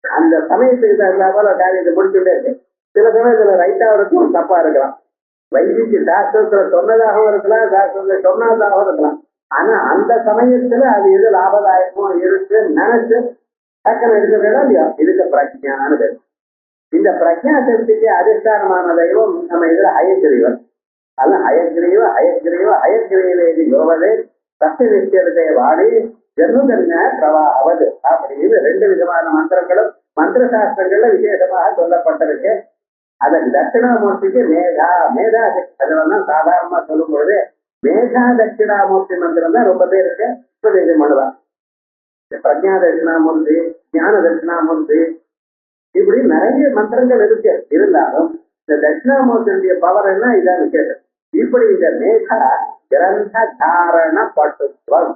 அந்த சமயத்துக்கு தகுந்த போல காரியத்தை முடிச்சுட்டே இருக்கு. சில சமயத்துல ரைட்டாவும் இருக்கும், தப்பா இருக்கலாம். வைத்திய சாஸ்திரத்துல சொன்னதாகவும் இருக்கலாம், சாஸ்திரத்துல சொன்னதாகவும் இருக்கலாம். ஆனா அந்த சமயத்துல அது எது லாபதாயகமும் இருக்கு நினைச்சு டக்குன்னு எடுக்கிறதா இல்லையா? இதுக்கு பிரஜான்னு. இந்த பிரஜா சக்திக்கு அதிஷ்டானமான தெய்வம் நம்ம இதுல அயக்கிரீவன். அதெல்லாம் அயக்கிரீவே யோகதே சக்தி நிச்சயத்தை வாடி ஜென்மதன்ன பிரவாவது அப்படின்னு 2 விதமான மந்திரங்களும் மந்திர சாஸ்திரங்கள்ல விசேஷமாக சொல்லப்பட்டிருக்கு. அதற்கு தட்சிணாமூர்த்திக்கு மேதா, மேதா சக்தி. அதெல்லாம் சாதாரணமா சொல்லும் பொழுது மேதா தட்சிணாமூர்த்தி மந்திரம் தான் ரொம்ப பேருக்கு உபதேசம் பண்ணுவார். பிரஜா தட்சிணாமூர்த்தி, ஞான தட்சிணாமூர்த்தி, இப்படி நிறைய மந்திரங்கள் இருக்கு. இருந்தாலும் இந்த தட்சிணாமூர்த்தியுடைய பவர் என்ன? இதான் விசேஷம். இப்படி இந்த மேதா கிரந்த தாரண பட்டுத்துவம்.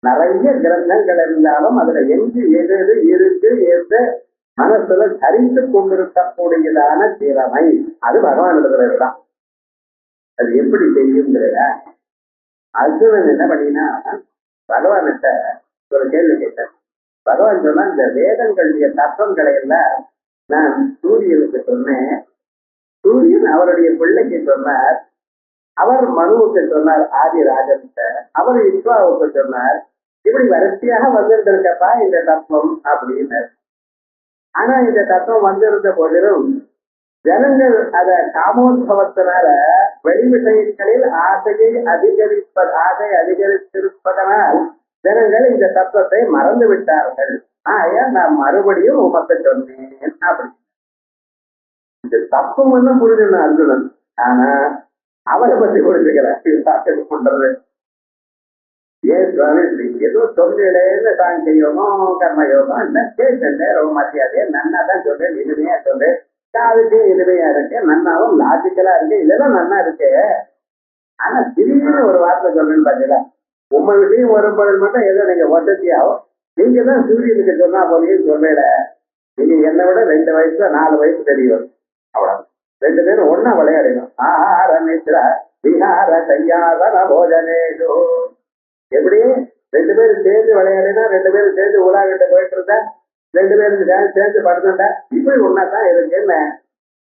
நிறைய கிரந்தங்கள் இருந்தாலும் அதுல எங்கு எது எது இருக்கு என்று மனசுல தரித்து கொண்டிருக்கக்கூடியதான திறமை அது பகவானிடத்துல தான். அது எப்படி தெரியுங்கிறத அர்ஜுனன் என்ன பண்ணினா பகவான்கிட்ட ஒரு கேள்வி கேட்டார். பகவான் சொன்னா இந்த வேதங்களுடைய தத்துவங்களை எல்லாம் நான் சூரியனுக்கு சொன்னேன், சூரியன் அவருடைய பிள்ளைக்கு சொன்னார், அவர் மனுவுக்கு சொன்னார் ஆதிராஜன்கிட்ட, அவர் இஸ்வாவுக்கு சொன்னார். இப்படி வரிசையாக வந்திருந்திருக்கப்பா இந்த தத்துவம் அப்படின்னு. ஆனா இந்த தத்துவம் வந்திருந்த போதிலும் ஜனங்கள் அத காமோத்சவத்தினால வெளி விஷயங்களில் ஆசை அதிகரித்திருப்பதனால் ஜனங்கள் இந்த தத்துவத்தை மறந்து விட்டார்கள். நான் மறுபடியும் உமக்கு சொன்னேன் அப்படி. இந்த தத்துவம் வந்து புரிஞ்சுனா அர்ஜுனன், ஆனா அவரை பத்தி புரிஞ்சுக்கிறார் பண்றது. ஏன் சுவாமி ஏதோ சொல்றேன்னு சாங்கியோகம் கர்மயோகம் என்ன கேட்டேன், ரொம்ப மரியாதையா நன்னா தான் சொல்றேன், இனிமையா சொல்றேன், காதுக்கு இனிமையா இருக்கு, நன்னாவும் லாஜிக்கலா இருக்கு, இதெல்லாம் நன்னா இருக்கு. ஆனா திடீர்னு ஒரு வார்த்தை சொல்றேன்னு பாத்தீங்களா, உங்க விஷயம் வரும்போது மட்டும் ஏதோ நீங்க வசதியாகும், நீங்க தான் சூரியனுக்கு சொன்னா போலையும் சொல்றேல, நீங்க என்னை விட 2 வயசுல 4 வயசு தெரியும், அவ்வளவு 2 பேரும் ஒன்னா விளையாடணும். ஆஹார நித்ரா விஹார சையாதன போஜனேஷு. எப்படி 2 பேரும் சேர்ந்து விளையாடினா, 2 பேரும் சேர்ந்து உலாகிட்ட போயிட்டு இருந்தா, 2 பேரும் சேர்ந்து படுத்துட்டா, இப்படி ஒன்னாதான் இருக்குன்னு.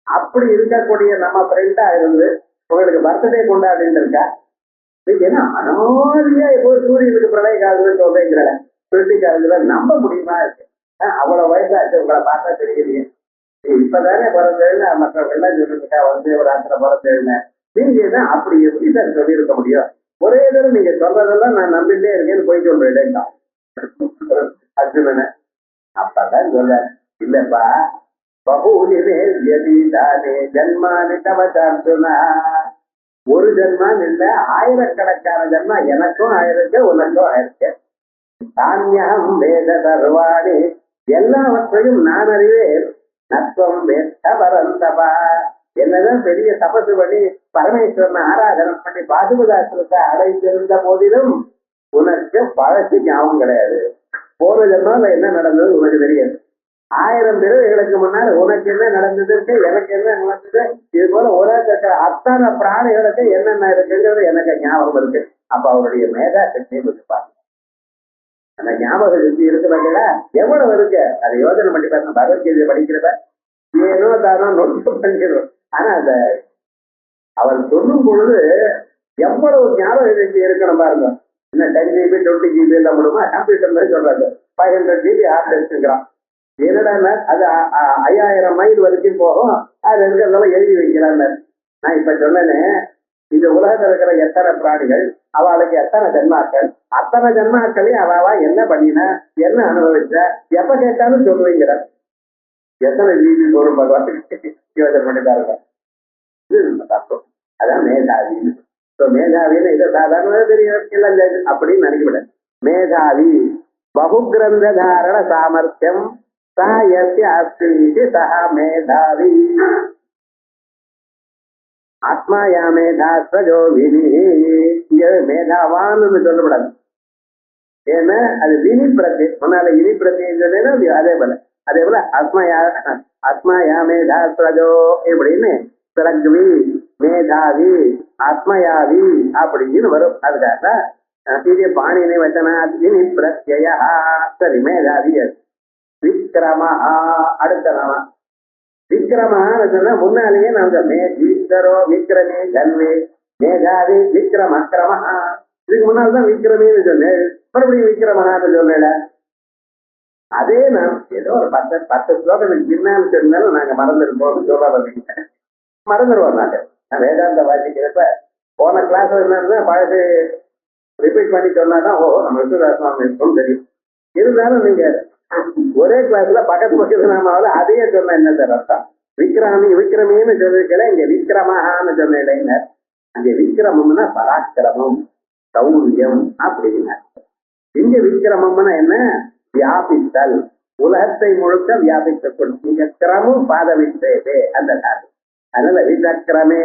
அப்படி இருக்கக்கூடிய நம்ம ஃப்ரெண்டா இருந்து உங்களுக்கு பர்த்டே கொண்டாடிட்டு இருக்கா, நீங்க என்ன அனாதியா இப்போ சூரியனுக்கு பிரளய காலத்துல சொல்றீங்கிற பிரிட்டி காலத்துல நம்ப முடியுமா இருக்கு? அவ்வளவு வயசாச்சு, உங்களை பார்த்தா தெரியுறீங்க, இப்பதானே பிறந்தேன்னு மற்றவங்கெல்லாம் சொல்லிருக்கா, வந்து ஒரு ஆத்திர பிறந்தேன்னு. நீங்க என்ன அப்படி எப்படி தான் சொல்லியிருக்க முடியும்? ஒரே தடவை நீங்க சொல்றதெல்லாம் நான் நம்பிட்டே இருக்கேன்னு போய் சொல்றேன் அர்ஜுனனை. அப்பதான் சொல்ல, இல்லப்பா பகூதினே தானே ஜன்மானி தவச்சார்ஜுனா, ஒரு ஜன்மான் இல்ல, ஆயிரக்கணக்கான ஜன்மா எனக்கும் ஆயிருக்கு உனக்கும் ஆயிருக்கு. தானியம் வேத சர்வாணி, எல்லாவற்றையும் நான் அறிவேன். நத்வம் வேத பரந்தபா, என்னதான் பெரிய தபசு பண்ணி பரமேஸ்வரனை ஆராதனை பண்ணி பாதுகாசனத்தை அடைந்திருந்த போதிலும் உனக்கு பழசு ஞாபகம் கிடையாது. போன ஜன்மால என்ன நடந்தது உனக்கு தெரியாது. 1000 பிறவைகளுக்கு முன்னால் உனக்கு என்ன நடந்தது, எனக்கு என்ன நடந்தது, இது போல உலகத்துல அத்தனை பிராணிகளுக்கு என்னென்ன இருக்குங்கிறது எனக்கு ஞாபகம் இருக்கு. அப்ப அவருடைய மேதா சக்தியை வச்சுப்பாங்க. அந்த ஞாபக சக்தி இருக்கிறதுல எவ்வளவு இருக்கு அதை யோசனை பண்ணி பாருங்க. பகவத்கீதை படிக்கிறப்ப ஏனோ தானோ நொட்டு பண்ணிடும். ஆனா அந்த அவர் சொல்லும் பொழுது எவ்வளவு ஞாபக சக்தி இருக்கணும் பாருங்க. இன்னும் 10 GB 20 GB எல்லாம் முடியுமா? கம்ப்யூட்டர் மாதிரி சொல்றாங்க 500 GB ஹார்ட் டிஸ்க்ங்கிறான். என்னடா அது 5000 மைல் வரைக்கும் போகும், அது இருக்கிறதெல்லாம் எழுதி வைக்கிறாங்க. நான் இப்ப சொன்னேன்னு, இந்த உலகத்துல இருக்கிற எத்தனை பிராணிகள், அவளுக்கு எத்தனை ஜன்மாக்கள், அத்தனை ஜன்மாக்களையும் அவா என்ன பண்ணினா, என்ன அனுபவிச்ச, எப்ப கேட்டாலும் சொல்லுவீங்கிற. எத்தனை ஜிபி போரும் பகவான் யோசனை பண்ணி பாருங்க. இது தத்துவம். அதான் மேதாவின்னு. மேதாவின்னு இதை சாதாரண தெரியும் அப்படின்னு நினைக்கப்பட. மேதாவி பகுகிரந்த தாரண சாமர்த்தியம் சஹா மேதாவி ஆத்மாயா மேதாஸ்வஜோ வினி. இங்க மேதாவான்னு சொல்லப்படாது. ஏன்னா அது வினி பிரத்தி, முன்னால இனி பிரத்தி அதே போல ஆத்மாயா மேதாஸ்வஜோ இப்படின்னு பிரக்வி மேதாவி ஆத்மயாவி அப்படின்னு வரும். அதுக்காக இது பாணினி வச்சனா வினி பிரத்யா. சரி, மேதாவி. விக்ரமஹா அடுத்த நாம. விக்ரமஹான்னு சொன்னா முன்னாலேயே நாங்க ஈஸ்வரோ விக்ரமே கல்வே மேதாவி விக்ரம கிரமஹா. இதுக்கு முன்னால்தான் விக்ரமின்னு சொன்னேன், மறுபடியும் விக்ரமஹான்னு சொல்லல. அதே நாம் ஏதோ ஒரு 10 ஸ்லோகத்துக்கு பின்னான்னு சொன்னாலும் நாங்க மறந்துருப்போம் சொல்ல வந்தீங்க. மறந்துடுவோம். நாங்க வேதாந்த வாசிக்கிறப்ப போன கிளாஸ் என்னன்னா பழசு ரிப்பீட் பண்ணி சொன்னாதான் ஓ நம்ம விசுவாசம் தெரியும். இருந்தாலும் நீங்க ஒரே கிளாஸ்ல பக்கத்து நாமாவில் அதையே சொன்ன என்ன சார் அர்த்தம்? விக்ரமின்னு சொல்லிருக்கல, இங்க விக்ரமஹான்னு சொன்ன. அங்க விக்ரமம்னா பராக்கிரமம் சௌரியம் அப்படின்னு. இங்க விக்ரமம்னா என்ன? வியாபித்தல், உலகத்தை முழுக்க வியாபித்துக் கொண்டு. இங்க கிரமும் பாதவித்தே அந்த காது. அதனால விதக்கிரமே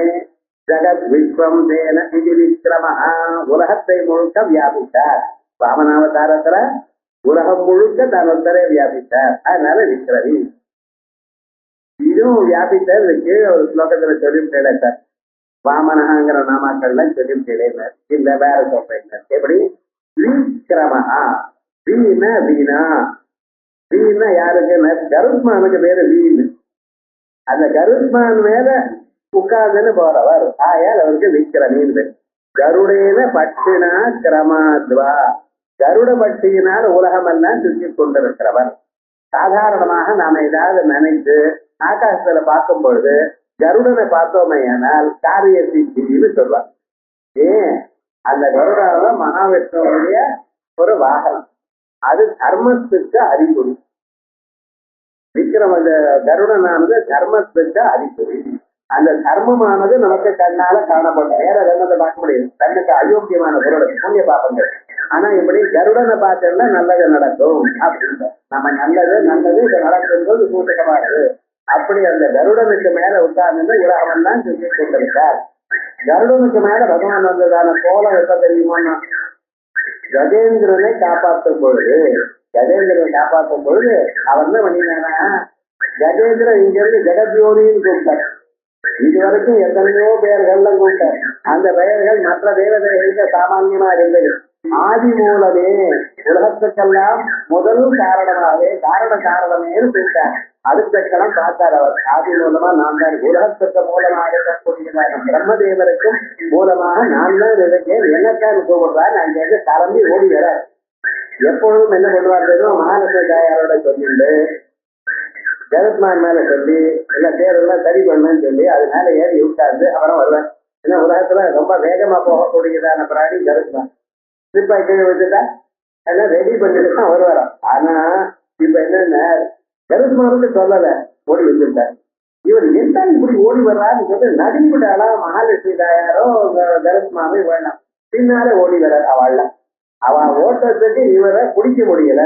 ஜகத் விஸ்வம் தேன இது விக்ரமஹா உலகத்தை முழுக்க வியாபித்தார். வாமனாவதாரத்துல உலகம் முழுக்க தனத்தரே வியாபித்தார். அதனால விக்ரவி. இதுவும் வியாபித்தார். கீழே ஒரு ஸ்லோகத்துல சொல்லிவிட்டேன் சார். வாமனஹாங்கிற நாமாக்கள்லாம் சொல்லிவிட்டேன். இந்த வேற சொல்றேன். எப்படி விக்ரமஹா வீண வீணா வீணா யாருக்கு கருத்மானுக்கு பேரு வீணு. அந்த கருத்மான் மேல உட்கார்ந்துன்னு போறவர். ஆயால் அவருக்கு விக்ரமின்னு பேர். கருடேன பட்சினா கிரமாத்வா கருட பட்சியினால் உலகமெல்லாம் சுற்றி கொண்டிருக்கிறவர். சாதாரணமாக நாம ஏதாவது நினைத்து ஆகாசத்துல பார்க்கும் பொழுது கருடனை பார்த்தோமையானால் காரிய சித்தின்னு சொல்வார். ஏன் அந்த கருடாவை மகாவிஷ்ணுவுடைய ஒரு வாகனம். அது தர்மத்துக்கு அறிகுறி. விக்ரம் அந்த கருடனானது தர்மத்துக்கு அறிகுறி. அந்த தர்மமானது நமக்கு கண்ணால காணப்படும். வேற எதனால பார்க்க முடியாது. கண்ணுக்கு அயோக்கியமான பொருள் புண்ணிய பாப்பங்கள். ஆனா இப்படி கருடனை பார்த்தோம்னா நல்லது நடக்கும் அப்படின்னு நம்ம நல்லது இதை நடக்கும்போது சூட்டகமானது. அப்படி அந்த கருடனுக்கு மேல உட்கார்ந்து உலகமெல்லாம் சுற்றி கொண்டிருக்கார். கருடனுக்கு மேல பகவான் வந்ததான கோலம் எப்ப தெரியுமோன்னா கஜேந்திரனை காப்பாற்றும் பொழுது அவர் என்ன பண்ணினானா கஜேந்திரன் இங்க இருந்து ஜெகத்யோனின்னு கூப்பிட்டார். இதுவரைக்கும் எத்தனையோ பெயர்கள்லாம் கூப்பிட்டார். அந்த பெயர்கள் மற்ற தேவதைகளுக்கு சாமான்யமா இருந்தது. ஆதி மூலமே உலகத்துக்கெல்லாம் முதல் காரணமே கூப்பிட்டார். அடுத்தக்கெல்லாம் பார்த்தார் அவர். ஆதி மூலமா நான் தான் உலகத்துக்கு மூலமாக இருக்கக்கூடியதாக பிரம்மதேவருக்கும் மூலமாக நான் தான் இருக்கேன். என்னத்தான் கூப்பிடுறாரு. அங்க இருந்து கிளம்பி ஓடி வர எப்பொழுதும் என்ன பண்ணுவார் மகாலட்சுமி தாயாரோட சொல்லிட்டு கருத்மான் மேல சொல்லி எல்லா பேரெல்லாம் சரி பண்ணுன்னு சொல்லி அது மேல ஏறி உட்கார்ந்து அப்புறம் வருவேன். ஏன்னா உலகத்துல ரொம்ப வேகமா போகக்கூடியதான பிராணி கருத்மான். சிப்பாய் கீழே வச்சுட்டா எல்லாம் ரெடி பண்ணிட்டு தான் வருவாராம். ஆனா இப்ப என்னன்னா கருத்மானுக்கு சொல்லல ஓடி வந்துட்டார். இவர் என்ன இப்படி ஓடி வர்றாருன்னு சொல்லி நடுங்கிவிட்டாலாம் மகாலட்சுமி தாயாரோ கருத்மானோ வேண்டாம். பின்னாலே ஓடி வர அவள்ல அவன் ஓட்டத்துக்கு இவரை பிடிக்க முடியல.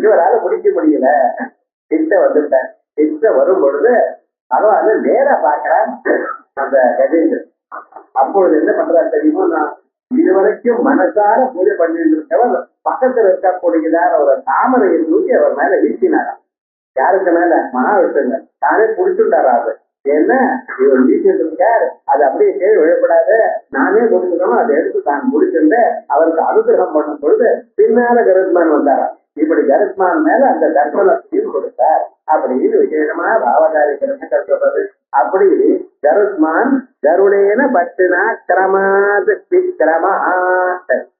இவரால பிடிக்க முடியல. கிட்ட வந்துட்டார். கிட்ட வரும் பொழுது அவன் நேரா பாக்குறான் அந்த கஜேந்திரன். அப்பொழுது என்ன பண்றாரு தெரியுமோ, நான் இதுவரைக்கும் மனசார பூஜை பண்ணிட்டு இருக்கவர் பக்கத்துல இருக்கக்கூடியதான ஒரு தாமரையை தூக்கி அவர் மேல வீசினாராம். யாருக்கு மேல? மகாவிஷ்ணுங்க. தானே குடிச்சுட்டாரா அது. ஏன்னா இவர் வீசிட்டு இருக்கார். அது அப்படியே கீழே விழப்படாது. நானே குடிச்சுக்கணும். அதை எடுத்து தான் குடிச்சுட்டு அவருக்கு அனுகிரகம் பண்ணும் பொழுது பின்னால கருத்மான் வந்தாரா. இப்படி கருத்மான் மேல அந்த தர்மலத்தையும் கொடுத்தார் அப்படின்னு விசேஷமா பாவகாரி கிரமங்கள் சொல்றது. அப்படி கருத்மான் கருடேன பட்டுனா கிரமாத் விக்ரமா.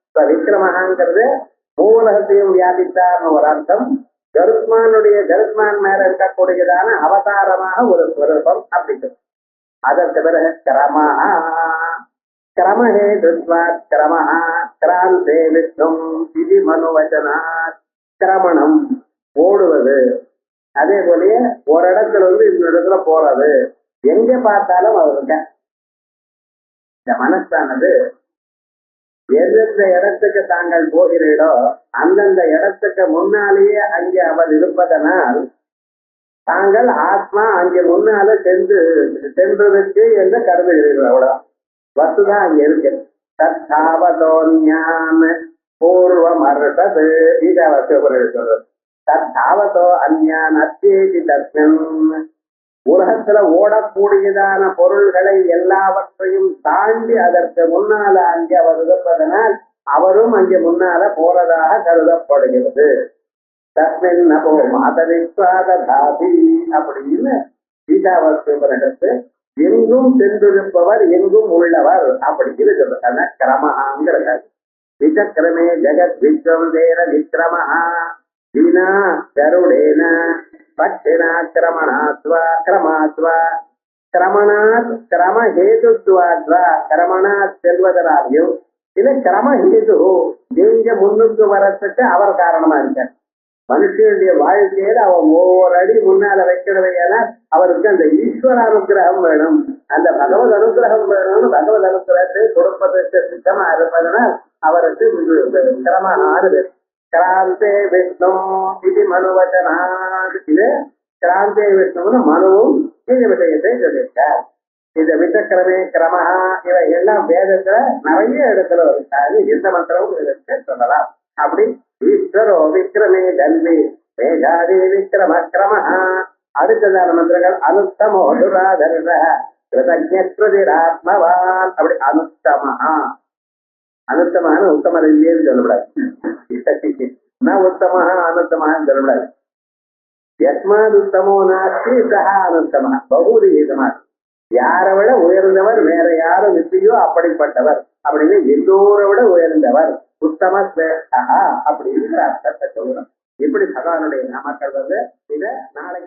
இப்ப விக்ரமஹாங்கிறது மூலகத்தையும் வியாபித்தார்னு ஒரு அர்த்தம். கருத்மான் மேல இருக்கக்கூடியதான அவதாரமாக ஒரு ஸ்வரூபம் அப்படிங்கிறது. அதற்கு பிறகு கிரமஹே துத்வாத் கிரமஹா கிராந்தே விஷ்ணும் இது மனுவச்சனாத். கிரமணம் ஓடுவது. அதே போலயே ஒரு இடத்துல இன்னொரு இடத்துல போறது. எங்க பார்த்தாலும் அவருக்கு இந்த மனசானது எந்தெந்த இடத்துக்கு தாங்கள் போகிறீர்களோ அந்தந்த இடத்துக்கு முன்னாலேயே அங்கே அவர் இருப்பதனால் தாங்கள் ஆத்மா அங்கே முன்னால சென்றதற்கு என்று கருதுகிறீர்கள். அவ்வளவு வசுதான் அங்க இருக்கு. தத்தாவதோன்யான் பூர்வம் அர்த்தது. இது அவர் சொல்றது. தத்தாவதோ அந்யான் அத்தேதி தஸ்மின். உலகத்துல ஓடக்கூடியதான பொருள்களை எல்லாவற்றையும் தாண்டி அதற்கு முன்னால அங்கே அவர் இருப்பதனால் அவரும் அங்கே முன்னால போறதாக கருதப்படுகிறது. தஸ்மின் நபோ மாதவிஸ்வாதி அப்படின்னு சீதாவஸ்து எங்கும் சென்றிருப்பவர் எங்கும் உள்ளவர் அப்படின்னு சொல்றாங்க. கிரமஹாங்கிறது விசக்கிரமே ஜெகத் விஸ்வம் தேன விக்ரமஹா வீணா கருடேன பட்சினா கிரமணாத்வா கிரமணாத் கிரமஹேதுத்வாத்வா கிரமணாத் செல்வதனாலையும் இல்ல கிரமஹேது நீங்க முன்னுக்கு வரத்துக்கு அவர் காரணமா இருக்கார். மனுஷனுடைய வாழ்க்கையில அவன் ஒவ்வொரு அடி முன்னால வைக்கிறதை ஏன்னா அவருக்கு அந்த ஈஸ்வர அனுகிரகம் வேணும். அந்த பகவத் அனுகிரகம் வேணும்னு பகவத் அனுகிரகத்தை கொடுப்பதற்கு சித்தமா இருப்பதனால் அவருக்கு கிரமஹானது. கிராந்தே விஷ்ணு இது மனுவச்சனாத். இது கிராந்தே விஷ்ணுன்னு மனுவும் இந்த விஷயத்தை சொல்லியிருக்கார். இந்த விசக்கிரமே கிரமஹா இவை எல்லாம் வேதத்துல நிறைய இடத்துல இருக்காது. எந்த மந்திரமும் இதற்கு சொல்லலாம். அப்படி ஈஸ்வரோ விக்ரமே தல்வி வேதாதி விக்ரம கிரமஹா. அடுத்ததான மந்திரங்கள் அனுத்தமோ துராதர்ஷ கிருதஜ்ஞத்ருதிராத்மவான். அப்படி அனுத்தமஹா. அனுத்தமான உத்தமர் இல்லையேன்னு சொல்லக்கூடாது. நான் உத்தமஹா அனுத்தமான்னு சொல்லக்கூடாது. யஸ்மாத் உத்தமோ நாஸ்தி சஹா அனுத்தமஹா. பகுதிகமாக யாரை விட உயர்ந்தவர் வேற யாரும் இல்லையோ அப்படிப்பட்டவர் அப்படின்னு எல்லோரை விட உயர்ந்தவர் உத்தம ஸ்ரேஷ்டா அப்படின்னு அர்த்தத்தை சொல்லணும். இப்படி பகவானுடைய நாமக்கள் இதை நாளைக்கு